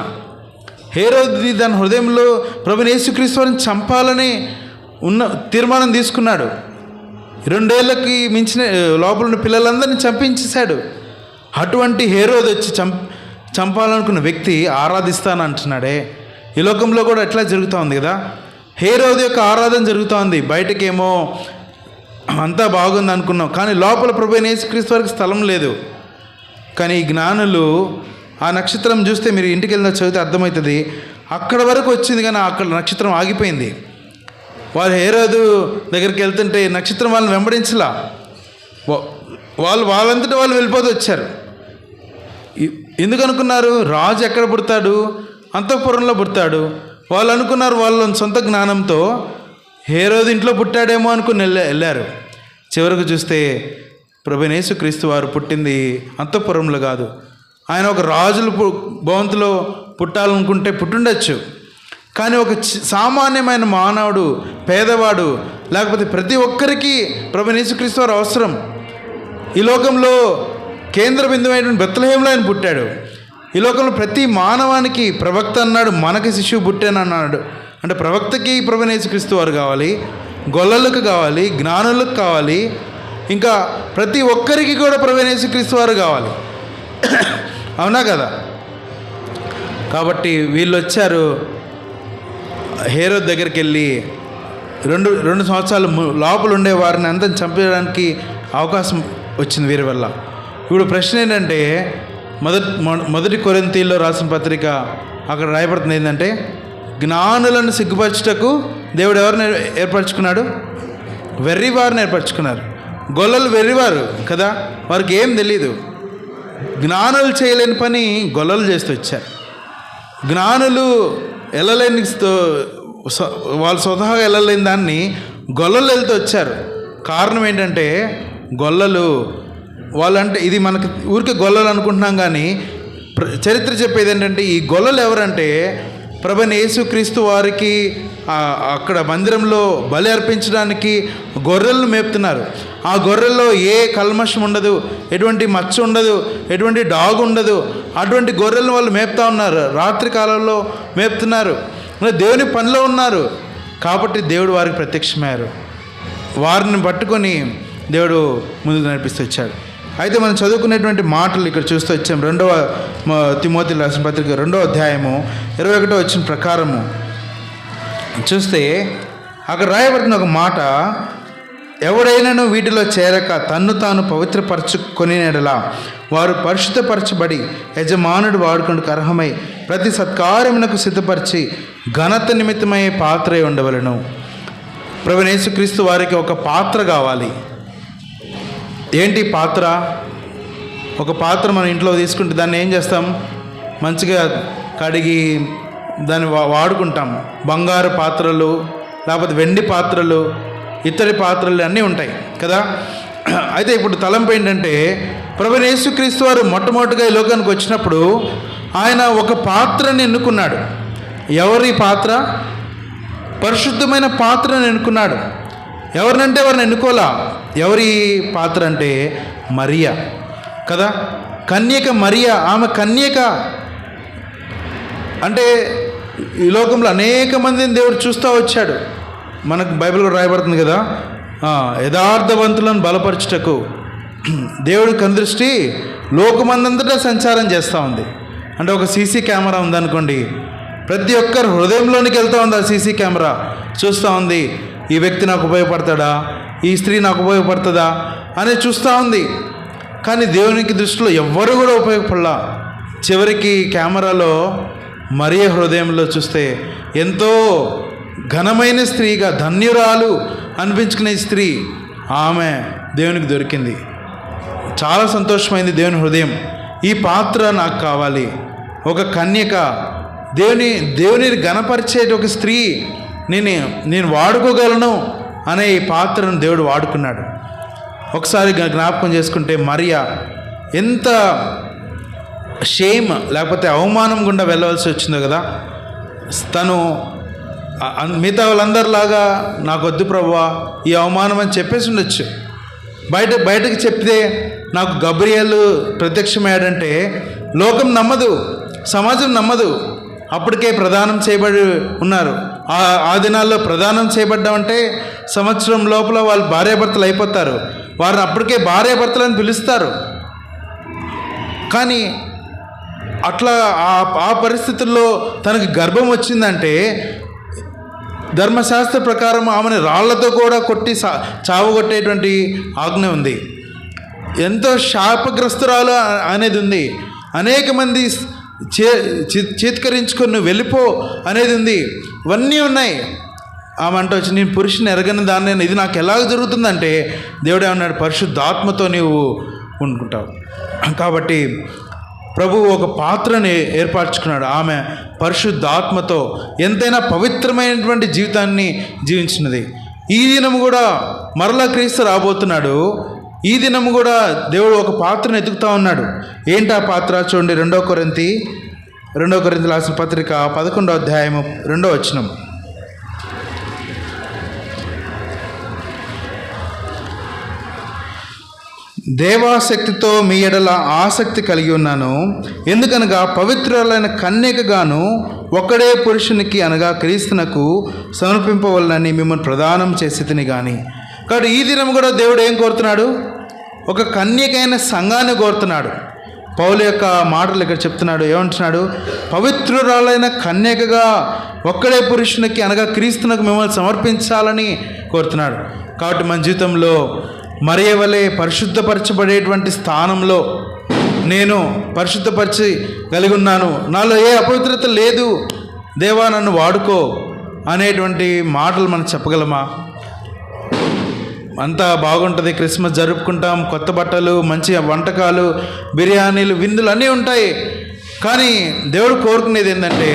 హేరోది దాని హృదయంలో ప్రభువైన యేసుక్రీస్తు వారిని చంపాలని తీర్మానం తీసుకున్నాడు. 2 ఏళ్ళకి మించిన లోపల ఉన్న పిల్లలందరినీ చంపించేశాడు. అటువంటి హేరోదు వచ్చి చంపాలనుకున్న వ్యక్తి ఆరాధిస్తాను అంటున్నాడే. ఈ లోకంలో కూడా ఎట్లా జరుగుతూ ఉంది కదా, హేరోదు యొక్క ఆరాధన జరుగుతూ ఉంది. బయటకేమో అంతా బాగుంది అనుకున్నాం, కానీ లోపల ప్రభువైన యేసుక్రీస్తు వారికి స్థలం లేదు. కానీ ఈ జ్ఞానులు ఆ నక్షత్రం చూస్తే, మీరు ఇంటికి వెళ్ళిన చదివితే అర్థమవుతుంది, అక్కడ వరకు వచ్చింది కానీ అక్కడ నక్షత్రం ఆగిపోయింది. వాళ్ళు హేరోదు దగ్గరికి వెళ్తుంటే నక్షత్రం వాళ్ళని వెంబడించలా, వాళ్ళంతటా వాళ్ళు వెళ్ళిపోతూ వచ్చారు. ఎందుకు అనుకున్నారు? రాజు ఎక్కడ పుడతాడు? అంతఃపురంలో పుడతాడు. వాళ్ళు అనుకున్నారు వాళ్ళ సొంత జ్ఞానంతో హేరోదు ఇంట్లో పుట్టాడేమో అనుకుని వెళ్ళారు. చివరకు చూస్తే ప్రభువైన యేసుక్రీస్తు వారు పుట్టింది అంతఃపురంలో కాదు. ఆయన ఒక రాజుల భవంతిలో పుట్టాలనుకుంటే పుట్టుండొచ్చు, కానీ ఒక సామాన్యమైన మానవుడు, పేదవాడు, లేకపోతే ప్రతి ఒక్కరికి ప్రభువైన యేసుక్రీస్తు వారు అవసరం. ఈ లోకంలో కేంద్ర బిందువైనటువంటి బెత్లెహేంలో ఆయన పుట్టాడు. ఈ లోకంలో ప్రతి మానవానికి ప్రవక్త అన్నాడు, మనకి శిశువు పుట్టానన్నాడు. అంటే ప్రవక్తకి ప్రభువైన యేసుక్రీస్తు వారు కావాలి, గొల్లలకు కావాలి, జ్ఞానులకు కావాలి, ఇంకా ప్రతి ఒక్కరికి కూడా ప్రభువైన యేసుక్రీస్తు వారు కావాలి. అవునా కదా? కాబట్టి వీళ్ళు వచ్చారు. హేరోద్ దగ్గరికి వెళ్ళి రెండు సంవత్సరాలు లోపల ఉండే వారిని అంతా చంపేయడానికి అవకాశం వచ్చింది వీరి వల్ల. ఇప్పుడు ప్రశ్న ఏంటంటే, మొదటి కొరింథీయుల్లో రాసిన పత్రిక అక్కడ రాయబడుతుంది ఏంటంటే, జ్ఞానులను సిగ్గుపరచుటకు దేవుడు ఎవరిని ఏర్పరచుకున్నాడు? వెర్రివారిని ఏర్పరచుకున్నారు. గొల్లలు వెర్రివారు కదా, వారికి ఏం తెలీదు. జ్ఞానులు చేయలేని పని గొల్లలు చేస్తూ వచ్చారు. జ్ఞానులు వెళ్ళలేని, వాళ్ళు స్వతహాగా వెళ్ళలేని దాన్ని గొల్లలు వెళ్తూ వచ్చారు. కారణం ఏంటంటే, గొల్లలు వాళ్ళంటే, ఇది మనకి ఊరికే గొల్లలు అనుకుంటున్నాం కానీ చరిత్ర చెప్పేది ఏంటంటే, ఈ గొల్లలు ఎవరంటే ప్రభువైన యేసుక్రీస్తు వారికి అక్కడ మందిరంలో బలి అర్పించడానికి గొర్రెలను మేపుతున్నారు. ఆ గొర్రెల్లో ఏ కల్మషం ఉండదు, ఎటువంటి మచ్చ ఉండదు, ఎటువంటి డాగ్ ఉండదు. అటువంటి గొర్రెలను వాళ్ళు మేపుతా ఉన్నారు, రాత్రి కాలంలో మేపుతున్నారు, దేవుని పనిలో ఉన్నారు. కాబట్టి దేవుడు వారికి ప్రత్యక్షమయ్యారు. వారిని పట్టుకొని దేవుడు ముందుకు నడిపిస్తూ వచ్చాడు. అయితే మనం చదువుకునేటువంటి మాటలు ఇక్కడ చూస్తూ వచ్చాం. 2వ తిమోతి రాసిన పత్రిక 2వ అధ్యాయము 21వ వచనం ప్రకారము చూస్తే అక్కడ రాయబడిన ఒక మాట, ఎవడైనాను వీటిలో చేరక తన్ను తాను పవిత్రపరచుకొనినెడల వారు పరిశుద్ధపరచబడి యజమానుడు వాడుకొనుటకు అర్హమై ప్రతి సత్కార్యమునకు సిద్ధపరిచి ఘనత నిమిత్తమయ్యే పాత్ర ఉండవలెను. ప్రభువైన యేసుక్రీస్తు వారికి ఒక పాత్ర కావాలి. ఏంటి పాత్ర? ఒక పాత్ర మన ఇంట్లో తీసుకుంటే దాన్ని ఏం చేస్తాం? మంచిగా కడిగి దాన్ని వాడుకుంటాం. బంగారు పాత్రలు, లేకపోతే వెండి పాత్రలు, ఇత్తడి పాత్రలు అన్నీ ఉంటాయి కదా. అయితే ఇప్పుడు తలంపు ఏంటంటే, ప్రభువైన యేసుక్రీస్తు వారు మొట్టమొదటిగా ఈ లోకానికి వచ్చినప్పుడు ఆయన ఒక పాత్రని ఎన్నుకున్నాడు. ఎవరి పాత్ర? పరిశుద్ధమైన పాత్రను ఎన్నుకున్నాడు. ఎవరినంటే ఎవరిని ఎన్నుకోలా. ఎవరి పాత్ర అంటే మరియా కదా. కన్యక మరియా, ఆమె కన్యక. అంటే ఈ లోకంలో అనేక మందిని దేవుడు చూస్తూ వచ్చాడు. మనకు బైబిల్లో రాయబడుతుంది కదా, యథార్థవంతులను బలపరచుటకు దేవుడి కనుదృష్టి లోకమందంతటా సంచారం చేస్తూ ఉంది. అంటే ఒక సీసీ కెమెరా ఉందనుకోండి, ప్రతి ఒక్కరు హృదయంలోనికి వెళ్తూ ఉంది. ఆ సీసీ కెమెరా చూస్తూ ఉంది, ఈ వ్యక్తి నాకు ఉపయోగపడతాడా, ఈ స్త్రీ నాకు ఉపయోగపడుతుందా అని చూస్తూ ఉంది. కానీ దేవునికి దృష్టిలో ఎవ్వరు కూడా ఉపయోగపడలా. చివరికి కెమెరాలో మరియ హృదయంలో చూస్తే ఎంతో ఘనమైన స్త్రీగా, ధన్యురాలు అనిపించుకునే స్త్రీ ఆమె దేవునికి దొరికింది. చాలా సంతోషమైంది దేవుని హృదయం. ఈ పాత్ర నాకు కావాలి, ఒక కన్యక, దేవుని ఘనపరిచే ఒక స్త్రీ నేను వాడుకోగలను అనే ఈ పాత్రను దేవుడు వాడుకున్నాడు. ఒకసారి జ్ఞాపకం చేసుకుంటే మరియా ఎంత షేమ్ లేకపోతే అవమానం గుండా వెళ్ళవలసి వచ్చిందో కదా. తను మిగతా వాళ్ళందరిలాగా నాకు వద్దు ప్రభువా ఈ అవమానం అని చెప్పేసి ఉండొచ్చు. బయటకు చెప్తే నాకు గబ్రియేలు ప్రత్యక్షమయ్యాడంటే లోకం నమ్మదు, సమాజం నమ్మదు. అప్పటికే ప్రదానం చేయబడి ఉన్నారు. ఆ దినాల్లో ప్రదానం చేయబడ్డామంటే సంవత్సరం లోపల వాళ్ళు భార్యాభర్తలు అయిపోతారు. వారిని అప్పటికే భార్యాభర్తలని పిలుస్తారు. కానీ అట్లా ఆ పరిస్థితుల్లో తనకు గర్భం వచ్చిందంటే ధర్మశాస్త్ర ప్రకారం ఆమెను రాళ్లతో కూడా కొట్టి చావగొట్టేటువంటి ఆజ్ఞ ఉంది. ఎంతో శాపగ్రస్తురాలు అనేది ఉంది. అనేక మంది చీత్కరించుకొని నువ్వు వెళ్ళిపో అనేది ఉంది. ఇవన్నీ ఉన్నాయి. ఆమె అంటే వచ్చి నేను పురుషుని ఎరగని దాన్ని ఇది నాకు ఎలాగ జరుగుతుందంటే దేవుడే అన్నాడు, పరిశుద్ధాత్మతో నీవు ఉండుకుంటావు. కాబట్టి ప్రభువు ఒక పాత్రని ఏర్పరచుకున్నాడు. ఆమె పరిశుద్ధాత్మతో ఎంతైనా పవిత్రమైనటువంటి జీవితాన్ని జీవించినది. ఈ దినం కూడా మరలా క్రీస్తు రాబోతున్నాడు. ఈ దినం కూడా దేవుడు ఒక పాత్రను ఎతుకుతూ ఉన్నాడు. ఏంటి ఆ పాత్ర? చూడండి, 2 కొరింథీ రాసిన పత్రిక 11వ అధ్యాయము 2వ వచనం. దేవాశక్తితో మీ ఎడల ఆసక్తి కలిగి ఉన్నాను. ఎందుకనగా పవిత్రులైన కన్యకగాను ఒక్కడే పురుషునికి అనగా క్రీస్తునకు సమర్పింపవలనని మిమ్మల్ని ప్రదానం చేసి తిని కానీ. కాబట్టి ఈ దినం కూడా దేవుడు ఏం కోరుతున్నాడు? ఒక కన్యకైన సంఘాన్ని కోరుతున్నాడు. పౌలు యొక్క మాటలు ఇక్కడ చెప్తున్నాడు. ఏమంటున్నాడు? పవిత్రురాలైన కన్యకగా ఒక్కడే పురుషునికి అనగా క్రీస్తునకు మిమ్మల్ని సమర్పించాలని కోరుతున్నాడు. కాబట్టి మన జీవితంలో మరియ వలె పరిశుద్ధపరచబడేటువంటి స్థానంలో నేను పరిశుద్ధపరిచి కలిగి ఉన్నాను, నాలో ఏ అపవిత్రత లేదు, దేవా నన్ను వాడుకో అనేటువంటి మాటలు మనం చెప్పగలమా? అంతా బాగుంటుంది, క్రిస్మస్ జరుపుకుంటాం, కొత్త బట్టలు, మంచి వంటకాలు, బిర్యానీలు, విందులు అన్నీ ఉంటాయి. కానీ దేవుడు కోరుకునేది ఏంటంటే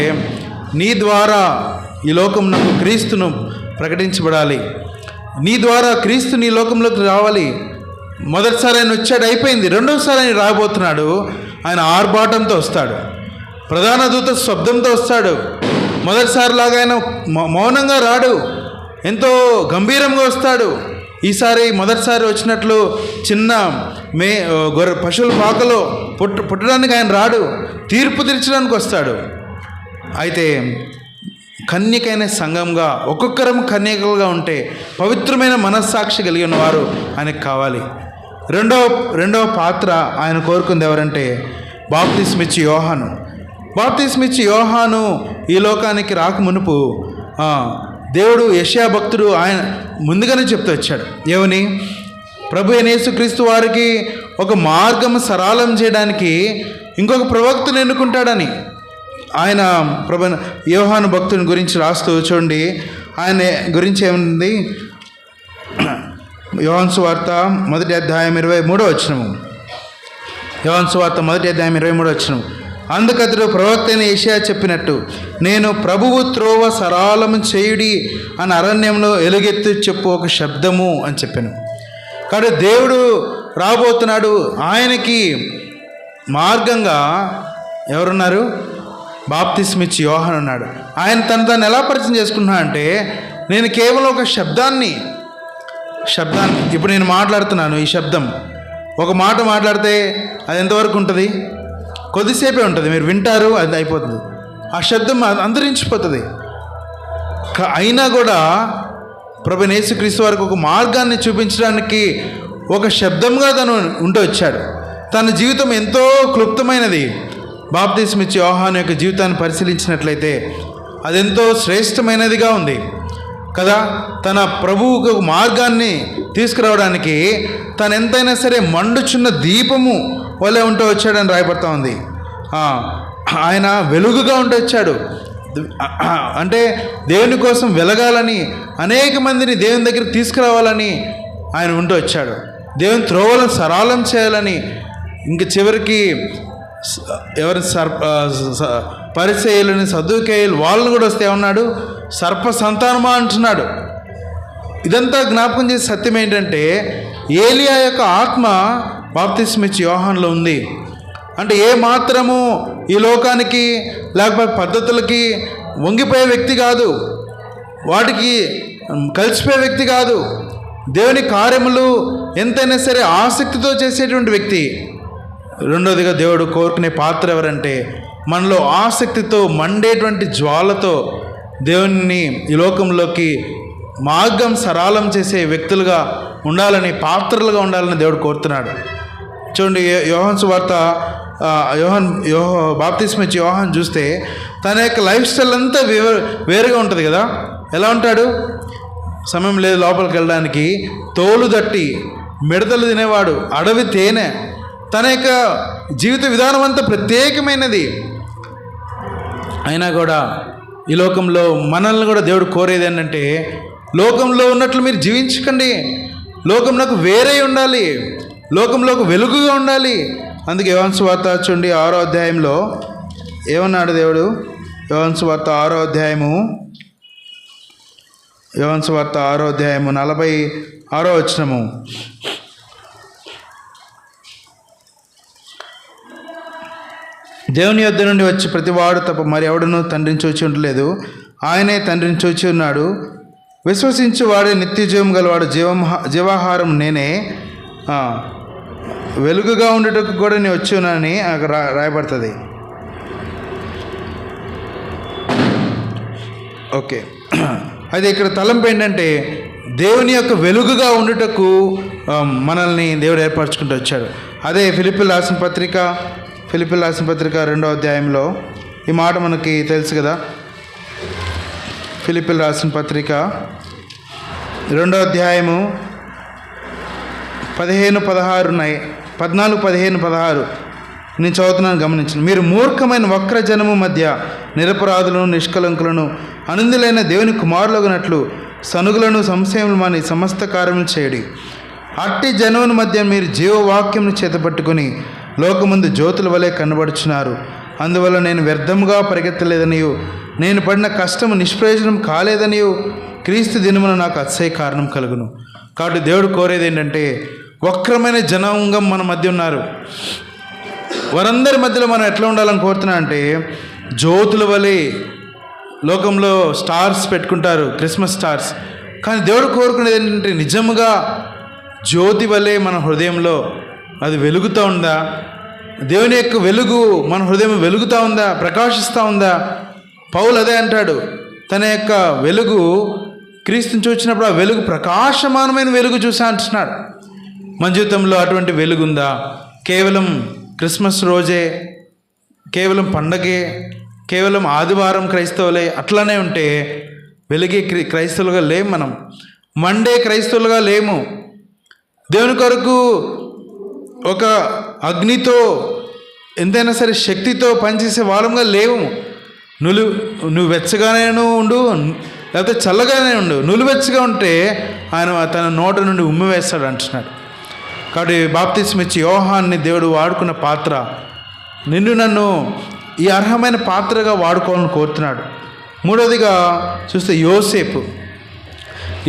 నీ ద్వారా ఈ లోకమునకు క్రీస్తును ప్రకటించబడాలి. నీ ద్వారా క్రీస్తు నీ లోకంలోకి రావాలి. మొదటిసారి ఆయన వచ్చాడు, అయిపోయింది. రెండవసారి ఆయన రాబోతున్నాడు. ఆయన ఆర్భాటంతో వస్తాడు, ప్రధాన దూత శబ్దంతో వస్తాడు. మొదటిసారిలాగా ఆయన మౌనంగా రాడు, ఎంతో గంభీరంగా వస్తాడు. ఈసారి మొదటిసారి వచ్చినట్లు చిన్న పశువుల పాకలో పుట్టడానికి ఆయన రాడు, తీర్పు తీర్చడానికి వస్తాడు. అయితే కన్యకైన సంఘంగా ఒక్కొక్కరం కన్యకలుగా ఉంటే పవిత్రమైన మనస్సాక్షి కలిగిన వారు ఆయనకు కావాలి. రెండవ పాత్ర ఆయన కోరుకుంది ఎవరంటే బాప్తిస్మిచ్చి యోహాను. బాప్తిస్మిచ్చి యోహాను ఈ లోకానికి రాక మునుపు దేవుడు యెషయా భక్తుడు ఆయన ముందుగానే చెప్తూ వచ్చాడు. ఏమని? ప్రభు అయిన యేసుక్రీస్తు వారికి ఒక మార్గం సరళం చేయడానికి ఇంకొక ప్రవక్తను ఎన్నుకుంటాడని ఆయన ప్రభు యోహాను భక్తుని గురించి రాస్తూ చూడండి. ఆయన గురించి ఏముంది? యోహాను సువార్త 1వ అధ్యాయం 23వ వచనము. యోహాను సువార్త 1వ అధ్యాయం 23వ వచనం. అందుకతడు ప్రవక్త అయిన యెషయా చెప్పినట్టు, నేను ప్రభువు త్రోవ సరళము చేయుడి అని అరణ్యంలో ఎలుగెత్తి చెప్పు ఒక శబ్దము అని చెప్పాను. కాబట్టి దేవుడు రాబోతున్నాడు. ఆయనకి మార్గంగా ఎవరున్నారు? బాప్తిస్మిచ్చి యోహాను ఉన్నాడు. ఆయన తను ఎలా పరిచయం చేసుకుంటున్నా అంటే నేను కేవలం ఒక శబ్దాన్ని ఇప్పుడు నేను మాట్లాడుతున్నాను, ఈ శబ్దం ఒక మాట మాట్లాడితే అది ఎంతవరకు ఉంటుంది? కొద్దిసేపే ఉంటుంది, మీరు వింటారు, అది అయిపోతుంది. ఆ శబ్దం అంతరించిపోతుంది. అయినా కూడా ప్రభు యేసుక్రీస్తు వారికి ఒక మార్గాన్ని చూపించడానికి ఒక శబ్దంగా తను ఉంటూ వచ్చాడు. తన జీవితం ఎంతో క్లుప్తమైనది. బాప్తిస్మిచ్చి యోహాను యొక్క జీవితాన్ని పరిశీలించినట్లయితే అదెంతో శ్రేష్టమైనదిగా ఉంది కదా. తన ప్రభువుకు ఒక మార్గాన్ని తీసుకురావడానికి తను ఎంతైనా సరే మండుచున్న దీపము వలె ఉంటూ వచ్చాడని రాయబడతా ఉంది. ఆయన వెలుగుగా ఉంటూ వచ్చాడు. అంటే దేవుని కోసం వెలగాలని, అనేక మందిని దేవుని దగ్గరికి తీసుకురావాలని ఆయన ఉంటూ వచ్చాడు. దేవుని త్రోవలను సరళం చేయాలని, ఇంక చివరికి ఎవరి పరిసయ్యులని, సదుకేయులు వాళ్ళని కూడా వస్తే ఏమన్నాడు? సర్ప సంతానమా అంటున్నాడు. ఇదంతా జ్ఞాపకం చేసే సత్యం ఏంటంటే ఏలియా యొక్క ఆత్మ బాప్తిస్మిచ్చి యోహానులో ఉంది. అంటే ఏ మాత్రము ఈ లోకానికి లేకపోతే పద్ధతులకి వంగిపోయే వ్యక్తి కాదు, వాటికి కలిసిపోయే వ్యక్తి కాదు. దేవుని కార్యములు ఎంతైనా సరే ఆసక్తితో చేసేటువంటి వ్యక్తి. రెండోదిగా దేవుడు కోరుకునే పాత్ర ఎవరంటే మనలో ఆసక్తితో మండేటువంటి జ్వాలతో దేవుని ఈ లోకంలోకి మార్గం సరళం చేసే వ్యక్తులుగా ఉండాలని, పాత్రలుగా ఉండాలని దేవుడు కోరుతున్నాడు. చూడండి, యోహాను సువార్త బాప్తిస్మిచ్చి యోహాను చూస్తే తన యొక్క లైఫ్ స్టైల్ అంతా వేరుగా ఉంటుంది కదా. ఎలా ఉంటాడు? సమయం లేదు లోపలికి వెళ్ళడానికి, తోలు దట్టి మిడతలు తినేవాడు, అడవి తేనె. తన యొక్క జీవిత విధానం అంతా ప్రత్యేకమైనది. అయినా కూడా ఈ లోకంలో మనల్ని కూడా దేవుడు కోరేది ఏంటంటే లోకంలో ఉన్నట్లు మీరు జీవించకండి, లోకం నాకు వేరే ఉండాలి, లోకంలోకి వెలుగుగా ఉండాలి. అందుకే యోహాను సువార్త చూడండి 6వ అధ్యాయంలో ఏమన్నాడు దేవుడు? యోహాను సువార్త 6వ అధ్యాయము 46వ వచనము. దేవుని యొద్ద నుండి వచ్చి ప్రతివాడు తప్ప మరి ఎవడనూ తండ్రిని చూచి ఉండలేదు, ఆయనే తండ్రిని చూచి ఉన్నాడు. విశ్వసించు వాడే నిత్య జీవం గలవాడు, జీవాహారం నేనే, వెలుగుగా ఉండేటకు కూడా నేను వచ్చి ఉన్నానని అక్కడ రాయబడుతుంది. ఓకే, అది ఇక్కడ తలంపు ఏంటంటే దేవుని యొక్క వెలుగుగా ఉండుటకు మనల్ని దేవుడు ఏర్పరచుకుంటూ వచ్చాడు. అదే ఫిలిప్పీయులకు రాసిన పత్రిక 2వ అధ్యాయంలో ఈ మాట మనకి తెలుసు కదా. ఫిలిప్పీయులకు రాసిన పత్రిక 2వ అధ్యాయము 14-16 నేను చదువుతున్నాను, గమనించండి. మీరు మూర్ఖమైన వక్ర జనము మధ్య నిరపరాధులను, నిష్కలంకులను, అనుందులైన దేవుని కుమారులగునట్లు సనుగులను, సంశయములు మాని సమస్త కార్యములు చేయడి. అట్టి జనముని మధ్య మీరు జీవవాక్యమును చేతపట్టుకుని లోకముందు జ్యోతుల వలె కనబడుచున్నారు. అందువల్ల నేను వ్యర్థముగా పరిగెత్తలేదనియు, నేను పడిన కష్టము నిష్ప్రయోజనం కాలేదనియు క్రీస్తు దినమున నాకు అతిశయ కారణం కలుగును. కాబట్టి దేవుడు కోరేది ఏంటంటే వక్రమైన జనాంగం మన మధ్య ఉన్నారు. వారందరి మధ్యలో మనం ఎట్లా ఉండాలని కోరుతున్నా అంటే జ్యోతుల వలె. లోకంలో స్టార్స్ పెట్టుకుంటారు, క్రిస్మస్ స్టార్స్, కానీ దేవుడు కోరుకునేది ఏంటంటే నిజముగా జ్యోతి వలె మన హృదయంలో అది వెలుగుతూ ఉందా? దేవుని యొక్క వెలుగు మన హృదయం వెలుగుతూ ఉందా, ప్రకాశిస్తూ ఉందా? పౌలు అదే అంటాడు, తన యొక్క వెలుగు క్రీస్తుని చూసినప్పుడు ఆ వెలుగు ప్రకాశమానమైన వెలుగు చూసా అంటున్నాడు. మన జీవితంలో అటువంటి వెలుగుందా? కేవలం క్రిస్మస్ రోజే, కేవలం పండగే, కేవలం ఆదివారం క్రైస్తవులే అట్లానే ఉంటే వెలిగే క్రైస్తవులుగా లేము. మనం మండే క్రైస్తవులుగా లేము. దేవుని కొరకు ఒక అగ్నితో ఎంతైనా సరే శక్తితో పనిచేసే వాళ్ళంగా లేవు. నువ్వు వెచ్చగానే ఉండు, లేకపోతే చల్లగానే ఉండు. నులివెచ్చగా ఉంటే ఆయన తన నోట నుండి ఉమ్మివేస్తాడు అంటున్నాడు. కాబట్టి బాప్తిస్మిచ్చి యోహాన్ని దేవుడు వాడుకున్న పాత్ర, నిన్ను నన్ను ఈ అర్హమైన పాత్రగా వాడుకోవాలని కోరుతున్నాడు. మూడవదిగా చూస్తే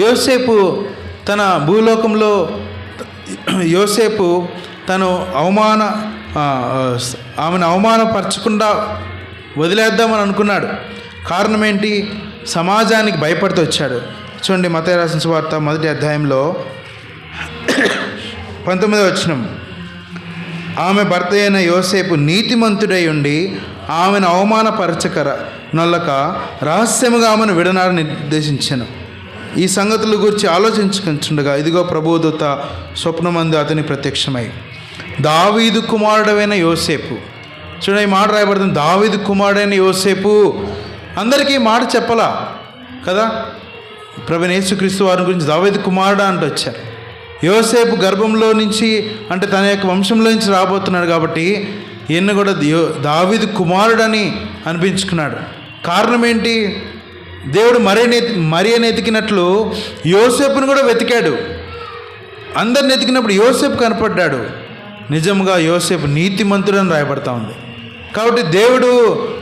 యోసేపు తన భూలోకంలో తను ఆమెను అవమానపరచకుండా వదిలేద్దామని అనుకున్నాడు. కారణం ఏంటి? సమాజానికి భయపడుతూ వచ్చాడు. చూడండి, మత్తయి రాసిన సువార్త 1వ అధ్యాయంలో 19వ వచనం. ఆమె భర్త అయిన యోసేపు నీతిమంతుడై ఉండి ఆమెను అవమానపరచకర నొల్లక రహస్యముగా ఆమెను విడనాడ నిర్దేశించెను. ఈ సంగతుల గురించి ఆలోచించుకుంటుండగా ఇదిగో ప్రభుదూత స్వప్నమందు అతని ప్రత్యక్షమై, దావీదు కుమారుడైన యోసేపు. చూడండి, ఈ మాట రాయబడుతుంది, దావీదు కుమారుడైన యోసేపు. అందరికీ ఈ మాట చెప్పలా కదా, ప్రభువైన యేసుక్రీస్తు వారి గురించి దావీదు కుమారుడా అంటూ వచ్చారు. యోసేపు గర్భంలో నుంచి, అంటే తన యొక్క వంశంలో నుంచి రాబోతున్నాడు కాబట్టి ఈయన కూడా దావీదు కుమారుడని అనిపించుకున్నాడు. కారణం ఏంటి? దేవుడు మరియని ఎతికినట్లు యోసేపును కూడా వెతికాడు. అందరిని ఎతికినప్పుడు యోసేపు కనపడ్డాడు. నిజంగా యోసేపు నీతిమంతుడని రాయబడతా ఉంది. కాబట్టి దేవుడు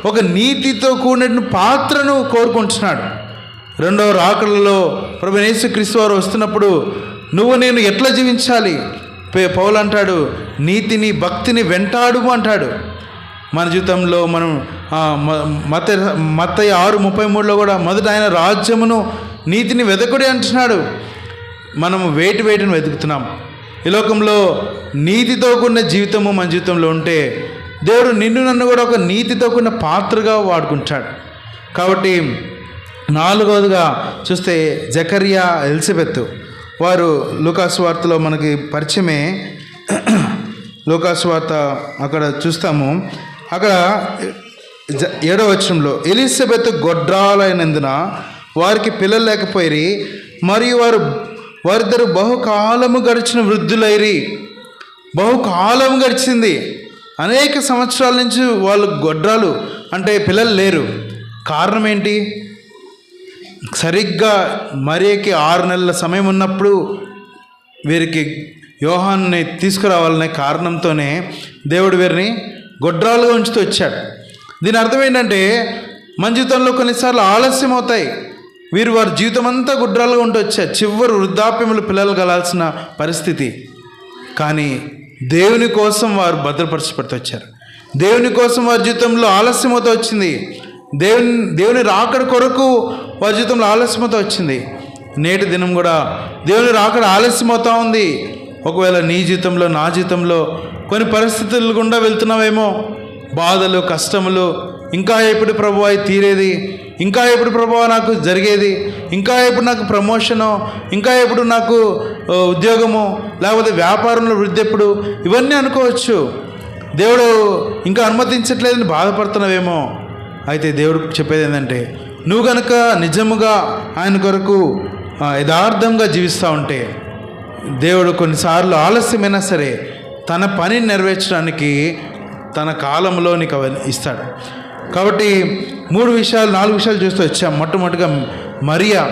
ఒక నీతితో కూడిన పాత్రను కోరుకుంటున్నాడు. రెండవ రాకడలో ప్రభువైన యేసుక్రీస్తు వారు వస్తున్నప్పుడు నువ్వు నేను ఎట్లా జీవించాలి? పౌలు అంటాడు, నీతిని భక్తిని వెంటాడు అంటాడు. మన జీవితంలో మనం మత్తయి 6:33లో కూడా మొదట ఆయన రాజ్యమును నీతిని వెదకుడి అంటున్నాడు. మనము వేటిని వెతుకుతున్నాం. ఈ లోకంలో నీతితో కూడిన జీవితము మన జీవితంలో ఉంటే దేవుడు నిన్ను నన్ను కూడా ఒక నీతితో కూడిన పాత్రగా వాడుకుంటాడు. కాబట్టి నాలుగవదిగా చూస్తే జకర్యా, ఎలిజబెత్ వారు లూకాసు వార్తలో మనకి పరిచయమే. లూకాసు వార్త అక్కడ చూస్తాము. అక్కడ 7వ వచనంలో, ఎలిజబెత్ గొడ్రాలైనందున వారికి పిల్లలు లేకపోయిరి, మరియు వారిద్దరు బహుకాలము గడిచిన వృద్ధులైరి. బహుకాలం గడిచింది, అనేక సంవత్సరాల నుంచి వాళ్ళు గొడ్రాలు, అంటే పిల్లలు లేరు. కారణం ఏంటి? సరిగ్గా మరియకి 6 నెలల సమయం ఉన్నప్పుడు వీరికి యోహాన్ని తీసుకురావాలనే కారణంతోనే దేవుడు వీరిని గొడ్రాలుగా ఉంచుతూ వచ్చాడు. దీని అర్థం ఏంటంటే మన జీవితంలో కొన్నిసార్లు ఆలస్యం అవుతాయి. వారి జీవితం అంతా గొడ్రాలుగా ఉంటూ వచ్చారు. చివరి వృద్ధాప్యములు పిల్లలు కలాల్సిన పరిస్థితి. కానీ దేవుని కోసం వారు భద్రపరచబడుతూ వచ్చారు. దేవుని కోసం వారి జీవితంలో ఆలస్యం అవుతూ వచ్చింది. దేవుని రాకడ కొరకు వారి జీవితంలో ఆలస్యమవుతూ వచ్చింది. నేటి దినం కూడా దేవుని రాకడ ఆలస్యం అవుతూ ఉంది. ఒకవేళ నీ జీవితంలో, నా జీవితంలో కొన్ని పరిస్థితులు గుండా వెళ్తున్నావేమో, బాధలు, కష్టములు, ఇంకా ఎప్పుడు ప్రభువా తీరేది, ఇంకా ఎప్పుడు ప్రభువా నాకు జరిగేది, ఇంకా ఎప్పుడు నాకు ప్రమోషను, ఇంకా ఎప్పుడు నాకు ఉద్యోగము, లేకపోతే వ్యాపారంలో వృద్ధి ఎప్పుడు, ఇవన్నీ అనుకోవచ్చు. దేవుడు ఇంకా అనుమతించట్లేదని బాధపడుతున్నావేమో. అయితే దేవుడు చెప్పేది ఏంటంటే, నువ్వు కనుక నిజముగా ఆయన కొరకు యథార్థంగా జీవిస్తూ ఉంటే దేవుడు కొన్నిసార్లు ఆలస్యమైనా సరే తన పనిని నెరవేర్చడానికి తన కాలంలో నీకు ఇస్తాడు. కాబట్టి 4 విషయాలు చూస్తూ వచ్చాం. మొట్టమొదటిగా మరియా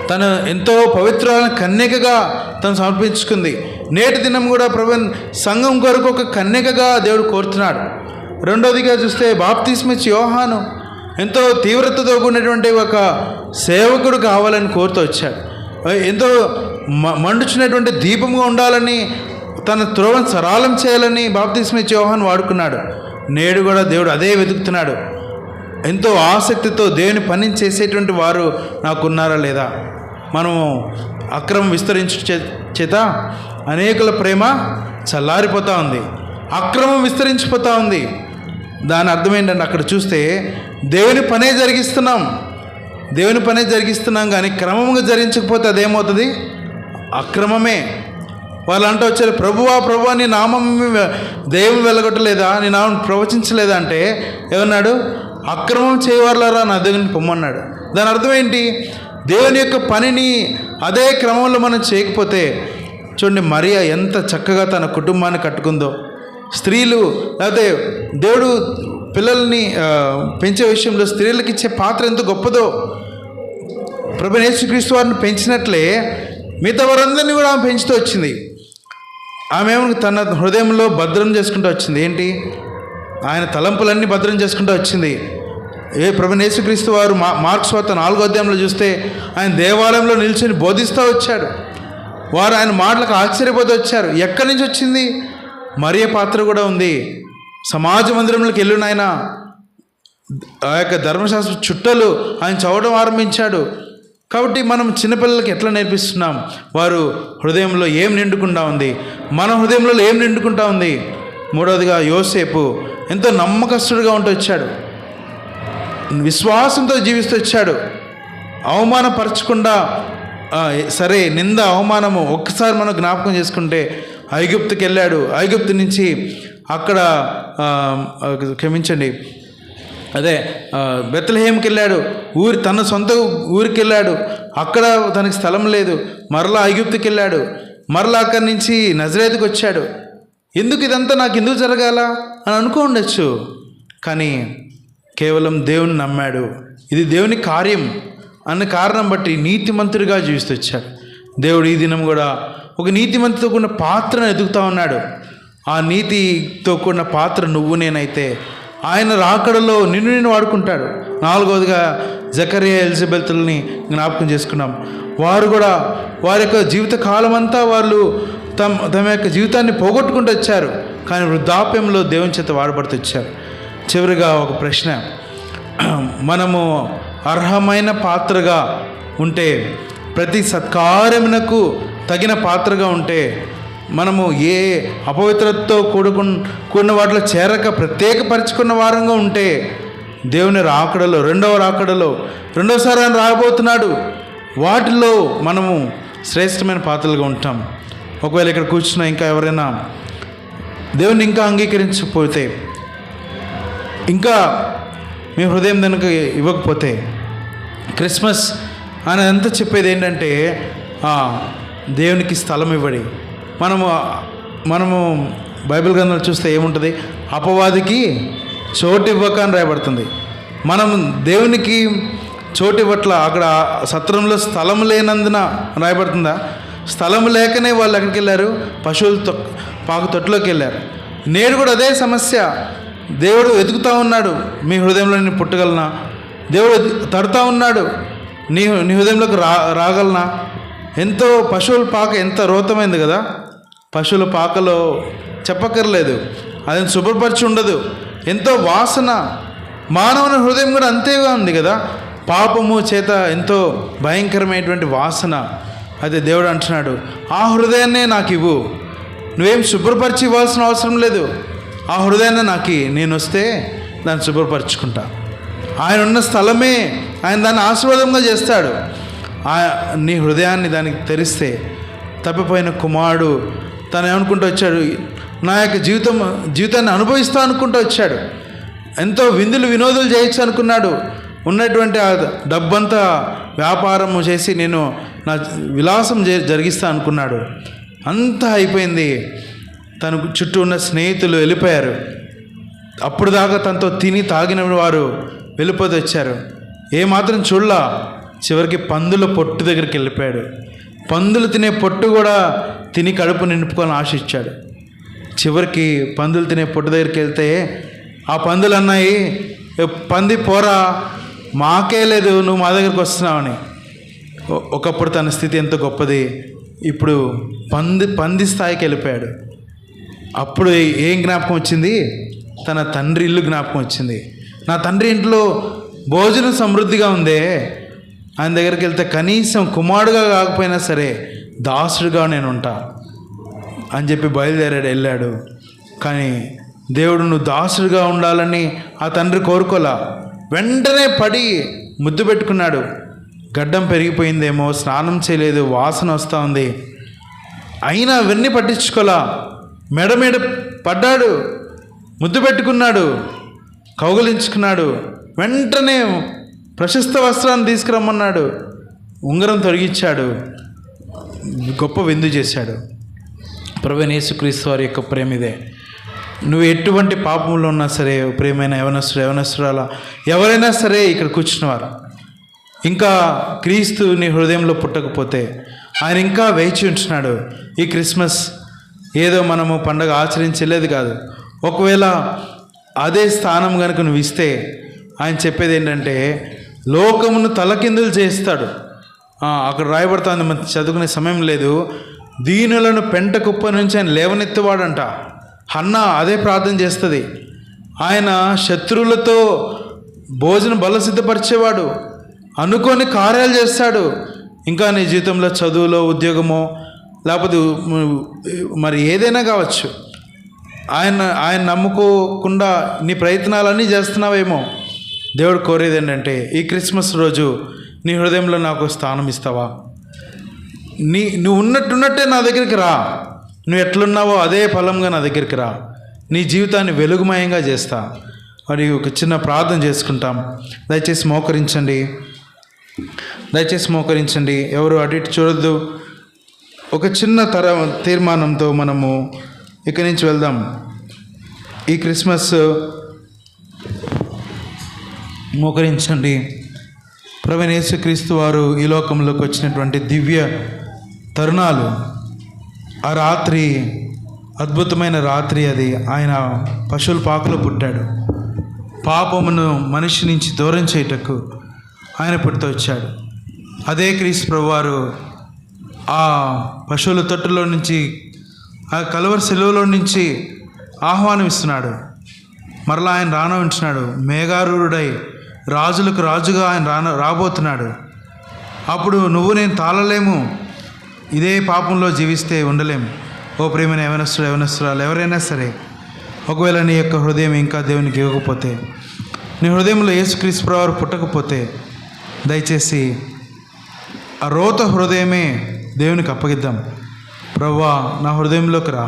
తను ఎంతో పవిత్రమైన కన్యకగా తను సమర్పించుకుంది. నేటి దినం కూడా ప్రభువు సంఘం కొరకు ఒక కన్యకగా దేవుడు కోరుతున్నాడు. రెండవదిగా చూస్తే బాప్తిస్మిచ్చి యోహాను ఎంతో తీవ్రతతో కూడినటువంటి ఒక సేవకుడు కావాలని కోరుతూ వచ్చాడు. ఎంతో మండుచున్నటువంటి దీపంగా ఉండాలని, తన త్రోవను సరళం చేయాలని బాప్తిస్మిచ్చి యోహాను వాడుకున్నాడు. నేడు కూడా దేవుడు అదే వెతుకుతున్నాడు. ఎంతో ఆసక్తితో దేవుని పని చేసేటువంటి వారు నాకున్నారా లేదా? మనము అక్రమం విస్తరించు చేత అనేకుల ప్రేమ చల్లారిపోతూ ఉంది, అక్రమం విస్తరించిపోతూ ఉంది. దాని అర్థం ఏంటంటే అక్కడ చూస్తే దేవుని పనే జరిగిస్తున్నాం కానీ క్రమంగా జరిగించకపోతే అదేమవుతుంది? అక్రమమే. వాళ్ళు అంటూ వచ్చారు, ప్రభువా నీ నామం దేవుని వెలగొట్టలేదా, నీ నామం ప్రవచించలేదా అంటే ఏమన్నాడు? అక్రమం చేయవారులారా నా దేవుని పొమ్మన్నాడు. దాని అర్థం ఏంటి? దేవుని యొక్క పనిని అదే క్రమంలో మనం చేయకపోతే, చూడండి మరియా ఎంత చక్కగా తన కుటుంబాన్ని కట్టుకుందో. స్త్రీలు, లేకపోతే దేవుడు పిల్లల్ని పెంచే విషయంలో స్త్రీలకు ఇచ్చే పాత్ర ఎంత గొప్పదో. ప్రభువైన యేసుక్రీస్తు వారిని పెంచినట్లే మిగతా వారందరినీ కూడా ఆమె పెంచుతూ వచ్చింది. ఆమె తన హృదయంలో భద్రం చేసుకుంటూ వచ్చింది. ఏంటి? ఆయన తలంపులన్నీ భద్రం చేసుకుంటూ వచ్చింది. ప్రభువైన యేసుక్రీస్తు వారు మార్క్స్ వార్త 4వ అధ్యాయంలో చూస్తే ఆయన దేవాలయంలో నిల్చొని బోధిస్తూ వచ్చాడు. వారు ఆయన మాటలకు ఆశ్చర్యపోతూ వచ్చారు. ఎక్కడి నుంచి వచ్చింది? మరియ పాత్ర కూడా ఉంది. సమాజ మందిరంలోకి వెళ్ళిన ఆయన ఆ యొక్క ధర్మశాస్త్ర చుట్టలు ఆయన చదవడం ఆరంభించాడు. కాబట్టి మనం చిన్నపిల్లలకి ఎట్లా నేర్పిస్తున్నాం? వారు హృదయంలో ఏం నిండుకుంటా ఉంది, మన హృదయంలో ఏం నిండుకుంటా ఉంది? మూడవదిగా యోసేపు ఎంతో నమ్మకస్తుడిగా ఉంటూ వచ్చాడు, విశ్వాసంతో జీవిస్తూ వచ్చాడు. అవమానపరచకుండా, సరే నింద అవమానము ఒక్కసారి మనం జ్ఞాపకం చేసుకుంటే, ఐగుప్తుకి వెళ్ళాడు. ఐగుప్తు నుంచి అక్కడ క్షమించండి బెత్లెహేమ్కి వెళ్ళాడు. తన సొంత ఊరికి వెళ్ళాడు. అక్కడ తనకి స్థలం లేదు. మరలా ఐగుప్తుకి వెళ్ళాడు. మరలా అక్కడి నుంచి నజరేతుకు వచ్చాడు. ఎందుకు ఇదంతా నాకు ఎందుకు జరగాల అని అనుకో ఉండొచ్చు. కానీ కేవలం దేవుని నమ్మాడు. ఇది దేవుని కార్యం అన్న కారణం బట్టి నీతిమంతుడిగా జీవిస్తూ వచ్చాడు. దేవుడు ఈ దినం కూడా ఒక నీతిమంతుతో కూడిన పాత్రను ఎదుగుతూ ఉన్నాడు. ఆ నీతితో కూడిన పాత్ర నువ్వు నేనైతే ఆయన రాకడలో నిన్ను వాడుకుంటాడు. నాలుగవదిగా జకరియా ఎలిజబెత్లని జ్ఞాపకం చేసుకున్నాం. వారు కూడా వారి యొక్క జీవిత కాలం అంతా వాళ్ళు తమ యొక్క జీవితాన్ని పోగొట్టుకుంటూ వచ్చారు. కానీ వృద్ధాప్యంలో దేవుని చేత వాడబడుతూ వచ్చారు. చివరిగా ఒక ప్రశ్న, మనము అర్హమైన పాత్రగా ఉంటే, ప్రతి సత్కార్యమునకు తగిన పాత్రగా ఉంటే, మనము ఏ అపవిత్రతతో కూడిన వాటిలో చేరక ప్రత్యేకపరచుకున్న వారంగా ఉంటే, దేవుని రాకడలో రెండోసారి ఆయన రాబోతున్నాడు. వాటిలో మనము శ్రేష్టమైన పాత్రలుగా ఉంటాం. ఒకవేళ ఇక్కడ కూర్చున్న ఇంకా ఎవరైనా దేవుని ఇంకా అంగీకరించకపోతే, ఇంకా మీ హృదయం దానికి ఇవ్వకపోతే, క్రిస్మస్ అని అంతా చెప్పేది ఏంటంటే దేవునికి స్థలం ఇవ్వడి. మనము బైబిల్ గ్రంథంలో చూస్తే ఏముంటుంది? అపవాదికి చోటు ఇవ్వక అని రాయబడుతుంది. మనం దేవునికి చోటు ఇవ్వట్ల. అక్కడ సత్రంలో స్థలం లేనందున రాయబడుతుందా? స్థలం లేకనే వాళ్ళు ఎక్కడికి వెళ్ళారు? పశువుల పాకు తొట్టులోకి వెళ్ళారు. నేడు కూడా అదే సమస్య. దేవుడు వెతుకుతూ ఉన్నాడు, మీ హృదయంలో నేను పుట్టగలనా? దేవుడు తడుతూ ఉన్నాడు, నీ హృదయంలోకి రాగలనా? ఎంతో పశువుల పాక ఎంత రోతమైంది కదా. పశువుల పాకలో చెప్పక్కర్లేదు, అది శుభ్రపరిచి ఉండదు, ఎంతో వాసన. మానవుని హృదయం కూడా అంతేగా ఉంది కదా, పాపము చేత ఎంతో భయంకరమైనటువంటి వాసన. అయితే దేవుడు అంటున్నాడు, ఆ హృదయాన్నే నాకు ఇవ్వు. నువ్వేం శుభ్రపరిచి ఇవ్వాల్సిన అవసరం లేదు. ఆ హృదయాన్ని నాకు నేను వస్తే దాన్ని శుభ్రపరచుకుంటా. ఆయన ఉన్న స్థలమే ఆయన దాన్ని ఆశీర్వాదంగా చేస్తాడు. నీ హృదయాన్ని దానికి తెరిస్తే, తప్పిపోయిన కుమారుడు తను ఏమనుకుంటూ వచ్చాడు? నా యొక్క జీవితాన్ని అనుభవిస్తా అనుకుంటూ వచ్చాడు. ఎంతో విందులు వినోదాలు చేయొచ్చు అనుకున్నాడు. ఉన్నటువంటి ఆ డబ్బంతా వ్యాపారము చేసి నేను నా విలాసం జరిగిస్తా అనుకున్నాడు. అంతా అయిపోయింది. తన చుట్టూ ఉన్న స్నేహితులు వెళ్ళిపోయారు. అప్పుడు దాకా తనతో తిని తాగిన వారు వెళ్ళిపోతూ వచ్చారు. ఏమాత్రం చూడలా. చివరికి పందుల పొట్టు దగ్గరికి వెళ్ళిపోయాడు. పందులు తినే పొట్టు కూడా తిని కడుపు నింపుకొని ఆశించాడు. చివరికి పందులు తినే పొట్టు దగ్గరికి వెళ్తే ఆ పందులు అన్నాయి, పంది పోరా, మాకే లేదు, నువ్వు మా దగ్గరికి వస్తున్నావని. ఒకప్పుడు తన స్థితి ఎంత గొప్పది, ఇప్పుడు పంది స్థాయికి వెళ్ళిపోయాడు. అప్పుడు ఏం జ్ఞాపకం వచ్చింది? తన తండ్రి ఇల్లు జ్ఞాపకం వచ్చింది. నా తండ్రి ఇంట్లో భోజనం సమృద్ధిగా ఉందే, ఆయన దగ్గరికి వెళ్తే కనీసం కుమారుడుగా కాకపోయినా సరే దాసుడుగా నేను ఉంటా అని చెప్పి వెళ్ళాడు. కానీ దేవుడు నువ్వు దాసుడుగా ఉండాలని ఆ తండ్రి కోరుకోలా. వెంటనే పడి ముద్దు పెట్టుకున్నాడు. గడ్డం పెరిగిపోయిందేమో, స్నానం చేయలేదు, వాసన వస్తూ ఉంది. అయినా అవన్నీ పట్టించుకోలా. మెడ పడ్డాడు, ముద్దు పెట్టుకున్నాడు, కౌగలించుకున్నాడు. వెంటనే ప్రశస్త వస్త్రాన్ని తీసుకురమ్మన్నాడు, ఉంగరం తొలగించాడు, గొప్ప విందు చేశాడు. ప్రభువైన యేసుక్రీస్తు వారి యొక్క ప్రేమ ఇదే. నువ్వు ఎటువంటి పాపంలో ఉన్నా సరే, ప్రేమైన యవనస్తురాలా ఎవరైనా సరే ఇక్కడ కూర్చున్నవారు, ఇంకా క్రీస్తు నీ హృదయంలో పుట్టకపోతే ఆయన ఇంకా వేచి ఉంటున్నాడు. ఈ క్రిస్మస్ ఏదో మనము పండగ ఆచరించలేదు కాదు. ఒకవేళ అదే స్థానం కనుక నువ్వు ఇస్తే ఆయన చెప్పేది ఏంటంటే లోకమును తలకిందులు చేస్తాడు. అక్కడ రాయబడుతుంది, మనం చదువుకునే సమయం లేదు. దీనులను పెంట కుప్ప నుంచి ఆయన లేవనెత్తువాడంట. హన్నా అదే ప్రార్థన చేస్తుంది. ఆయన శత్రువులతో భోజనం బల సిద్ధపరిచేవాడు. అనుకోని కార్యాలు చేస్తాడు. ఇంకా నీ జీవితంలో చదువులో, ఉద్యోగమో, లేకపోతే మరి ఏదైనా కావచ్చు, ఆయన నమ్ముకోకుండా నీ ప్రయత్నాలన్నీ చేస్తున్నావేమో. దేవుడు కోరేది ఏంటంటే ఈ క్రిస్మస్ రోజు నీ హృదయంలో నాకు స్థానం ఇస్తావా? నువ్వు ఉన్నట్టున్నట్టే నా దగ్గరికి రా. నువ్వు ఎట్లున్నావో అదే ఫలంగా నా దగ్గరికి రా. నీ జీవితాన్ని వెలుగుమయంగా చేస్తా. మరి ఒక చిన్న ప్రార్థన చేసుకుంటాం. దయచేసి మోకరించండి. ఎవరు అటు ఇటు చూడొద్దు. ఒక చిన్న తీర్మానంతో మనము ఇక్కడి నుంచి వెళ్దాం. ఈ క్రిస్మస్ మోకరించండి. ప్రభువైన యేసుక్రీస్తు వారు ఈ లోకంలోకి వచ్చినటువంటి దివ్య తరుణాలు. ఆ రాత్రి అద్భుతమైన రాత్రి అది. ఆయన పశువుల పాకలో పుట్టాడు. పాపమును మనిషి నుంచి దూరం చేయుటకు ఆయన పుట్టుతూ వచ్చాడు. అదే క్రీస్తు ప్రభువారు ఆ పశువుల తొట్టులో నుంచి, ఆ కలువరి శిలువలో నుంచి ఆహ్వానం ఇస్తున్నాడు. మరలా ఆయన రానవించినాడు. మేఘారూఢుడై రాజులకు రాజుగా ఆయన రాబోతున్నాడు. అప్పుడు నువ్వు నేను తాళలేము. ఇదే పాపంలో జీవిస్తే ఉండలేము. ఓ ప్రియమైన యవనస్తురాలు ఎవరైనా సరే, ఒకవేళ నీ యొక్క హృదయం ఇంకా దేవునికి ఇవ్వకపోతే, నీ హృదయంలో యేసుక్రీస్తు ప్రభువారు పుట్టకపోతే, దయచేసి ఆ రోత హృదయమే దేవునికి అప్పగిద్దాం. ప్రభువా, నా హృదయంలోకి రా.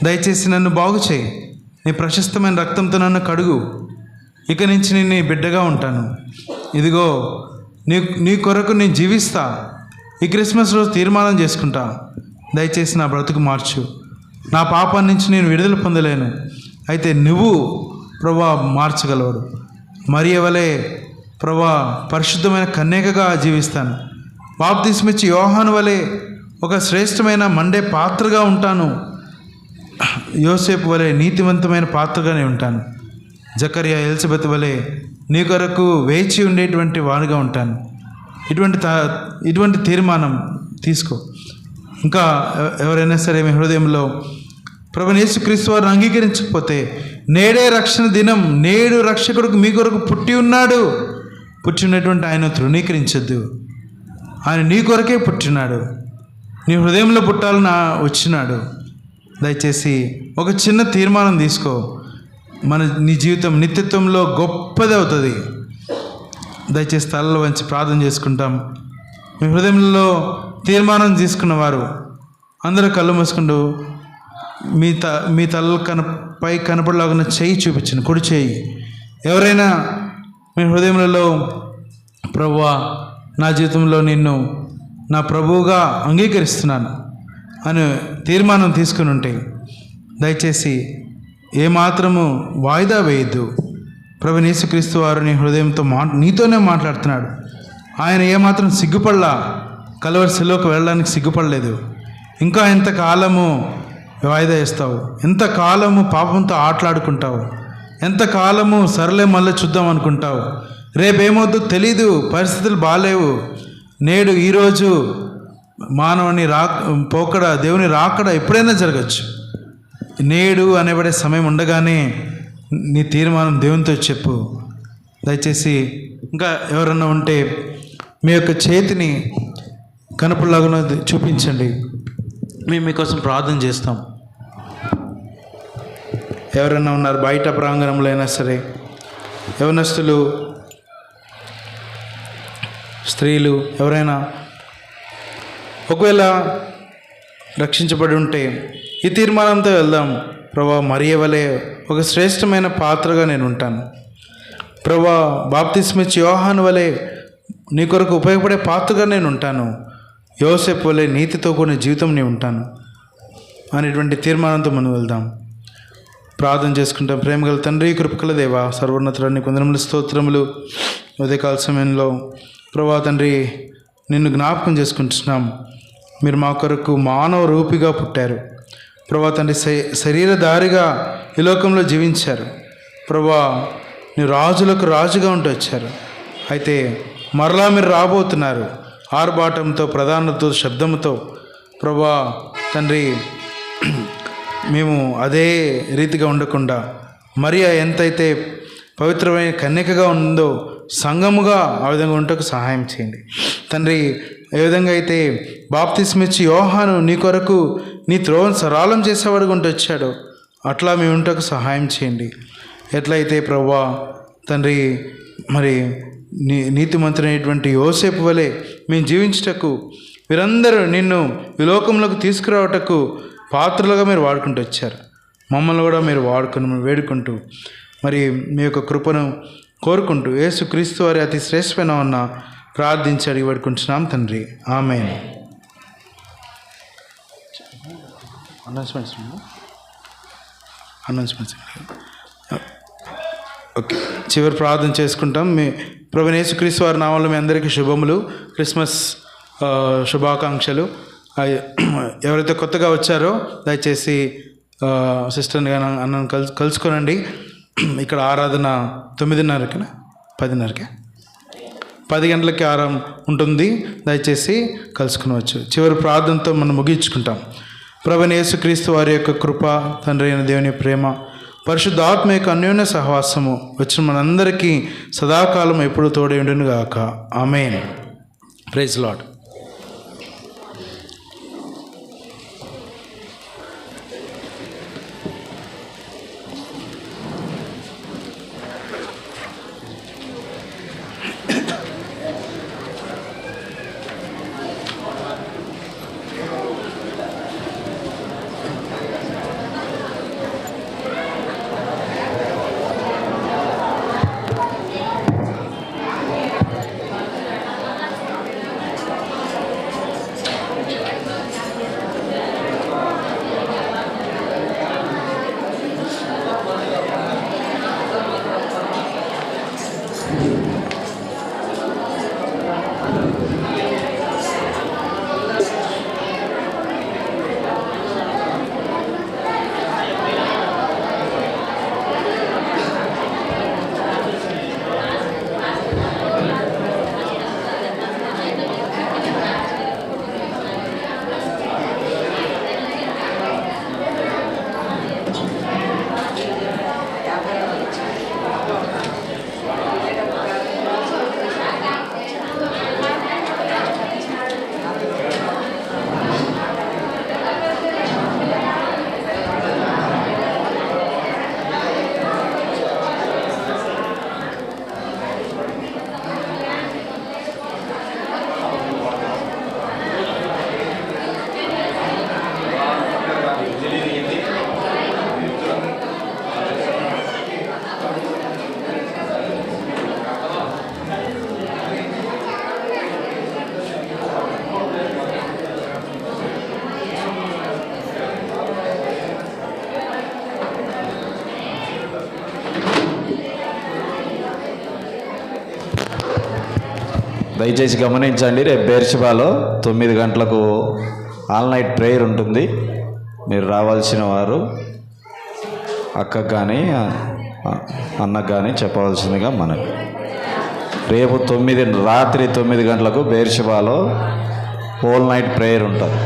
దయచేసి నన్ను బాగు చేయి. నీ ప్రశస్తమైన రక్తంతో నన్ను కడుగు. ఇక నుంచి నేను నీ బిడ్డగా ఉంటాను. ఇదిగో నీ కొరకు నేను జీవిస్తా. ఈ క్రిస్మస్ రోజు తీర్మానం చేసుకుంటా. దయచేసి నా బ్రతుకు మార్చు. నా పాపాన్ని నుంచి నేను విడుదల పొందలేను. అయితే నువ్వు ప్రభువా మార్చగలవాడు. మరియ వలె ప్రభువా పరిశుద్ధమైన కన్యకగా జీవిస్తాను. బాప్తిస్మిచ్చి యోహాను వలె ఒక శ్రేష్టమైన మండే పాత్రగా ఉంటాను. యోసేపు వలె నీతివంతమైన పాత్రగానే ఉంటాను. జకర్యా, ఎలిజబెత్ వలె నీ కొరకు వేచి ఉండేటువంటి వాడుగా ఉంటాను. ఇటువంటి తీర్మానం తీసుకో. ఇంకా ఎవరైనా సరే మీ హృదయంలో ప్రభువైన యేసుక్రీస్తు వారిని అంగీకరించకపోతే, నేడే రక్షణ దినం, నేడు రక్షకుడికి మీ కొరకు పుట్టి ఉన్నటువంటి ఆయన తృణీకరించద్దు. ఆయన నీ కొరకే పుట్టినాడు. నీ హృదయంలో పుట్టాలని వచ్చినాడు. దయచేసి ఒక చిన్న తీర్మానం తీసుకో. నీ జీవితం నిత్యత్వంలో గొప్పది అవుతుంది. దయచేసి తలలో వంచి ప్రార్థన చేసుకుంటాం. మీ హృదయంలో తీర్మానం తీసుకున్నవారు అందరూ కళ్ళు మూసుకుంటూ మీ తల పై కనపడలాగా చెయ్యి చూపించండి, కుడి చేయి. ఎవరైనా మీ హృదయంలో ప్రభువా, నా జీవితంలో నిన్ను నా ప్రభువుగా అంగీకరిస్తున్నాను అని తీర్మానం తీసుకుని ఉంటే, దయచేసి ఏమాత్రము వాయిదా వేయద్దు. ప్రభువైన యేసుక్రీస్తు వారు నీ హృదయంతో నీతోనే మాట్లాడుతున్నాడు. ఆయన ఏమాత్రం సిగ్గుపడలా. కలువరి శిలువకు వెళ్ళడానికి సిగ్గుపడలేదు. ఇంకా ఎంతకాలము వాయిదా వేస్తావు? ఎంతకాలము పాపంతో ఆటలాడుకుంటావు? ఎంతకాలము సరలే మళ్ళీ చూద్దాం అనుకుంటావు? రేపేమవుతుందో తెలీదు. పరిస్థితులు బాగాలేవు. నేడు ఈరోజు మానవుని దేవుని రాకడ ఎప్పుడైనా జరగచ్చు. నేడు అనేబడే సమయం ఉండగానే నీ తీర్మానం దేవునితో చెప్పు. దయచేసి ఇంకా ఎవరన్నా ఉంటే మీ యొక్క చేతిని కనపడలాగా చూపించండి. మేము మీకోసం ప్రార్థన చేస్తాం. ఎవరైనా ఉన్నారు బయట ప్రాంగణంలో అయినా సరే, యవనస్తులు, స్త్రీలు ఎవరైనా ఒకవేళ రక్షించబడి ఉంటే ఈ తీర్మానంతో వెళ్దాం. ప్రభువా, మరియ వలె ఒక శ్రేష్టమైన పాత్రగా నేను ఉంటాను. ప్రభువా, బాప్తిస్మిచ్చి యోహాను వలె నీ కొరకు ఉపయోగపడే పాత్రగా నేను ఉంటాను. యోసేపు వలె నీతితో కూడిన జీవితం నేను ఉంటాను అనేటువంటి తీర్మానంతో మనం వెళ్దాం. ప్రార్థన చేసుకుంటాం. ప్రేమగల తండ్రి, కృపగల దేవా, సర్వోన్నతులని కొందరములు స్తోత్రములు. ఉదయకాల సమయంలో ప్రభువా తండ్రి, నిన్ను జ్ఞాపకం చేసుకుంటున్నాం. మీరు మా కొరకు మానవ రూపిగా పుట్టారు. ప్రభువా తండ్రి, శరీరధారిగా ఈ లోకంలో జీవించారు. ప్రభువా, మీరు రాజులకు రాజుగా ఉంటూ వచ్చారు. అయితే మరలా మీరు రాబోతున్నారు ఆర్భాటంతో, ప్రధానతో, శబ్దంతో. ప్రభువా తండ్రి, మేము అదే రీతిగా ఉండకుండా మరియ ఎంతైతే పవిత్రమైన కన్యకగా ఉందో సంఘముగా ఆ విధంగా ఉంటకు సహాయం చేయండి తండ్రి. ఏ విధంగా అయితే బాప్తిస్మిచ్చి యోహాను నీ కొరకు నీ త్రోవను సరళం చేసేవాడు ఉంటూ వచ్చాడో అట్లా మేము ఉంటకు సహాయం చేయండి. ఎట్లయితే ప్రభువా తండ్రి మరి నీతిమంతుడైనటువంటి యోసేపు వలె మేము జీవించుటకు మీరందరూ నిన్ను ఈ లోకంలోకి తీసుకురావటకు పాత్రలుగా మీరు వాడుకుంటూ వచ్చారు. మమ్మల్ని కూడా మీరు వేడుకుంటూ మరి మీ యొక్క కృపను కోరుకుంటూ యేసుక్రీస్తు వారి అతి శ్రేష్టమైన ఉన్న ప్రార్థించి అడిగి వేడుకుంటున్నాం తండ్రి. ఆమేన్. అనౌన్స్మెంట్స్ ఓకే, చివరి ప్రార్థన చేసుకుంటాం. మీ ప్రభువైన యేసుక్రీస్తు వారి నామములో మీ అందరికీ శుభములు, క్రిస్మస్ శుభాకాంక్షలు. ఎవరైతే కొత్తగా వచ్చారో దయచేసి సిస్టర్ని అన్నను కలుసుకోనండి. ఇక్కడ ఆరాధన 9:30కి 10:30కి 10 గంటలకి ఉంటుంది. దయచేసి కలుసుకునవచ్చు. చివరి ప్రార్థనతో మనం ముగించుకుంటాం. ప్రభువైన యేసుక్రీస్తు వారి యొక్క కృప, తండ్రి అయిన దేవుని ప్రేమ, పరిశుద్ధాత్మ యొక్క అన్యోన్య సహవాసము వచ్చిన మనందరికీ సదాకాలం ఎప్పుడు తోడై ఉండును గాక. ఆమేన్. Praise Lord. దయచేసి గమనించండి, రేపు బేర్షిబాలో 9 గంటలకు ఆల్ నైట్ ప్రేయర్ ఉంటుంది. మీరు రావాల్సిన వారు అక్కకు కానీ అన్నకు కానీ చెప్పవలసిందిగా మనకు. రేపు రాత్రి 9 గంటలకు బేర్షిబాలో హోల్ నైట్ ప్రేయర్ ఉంటుంది.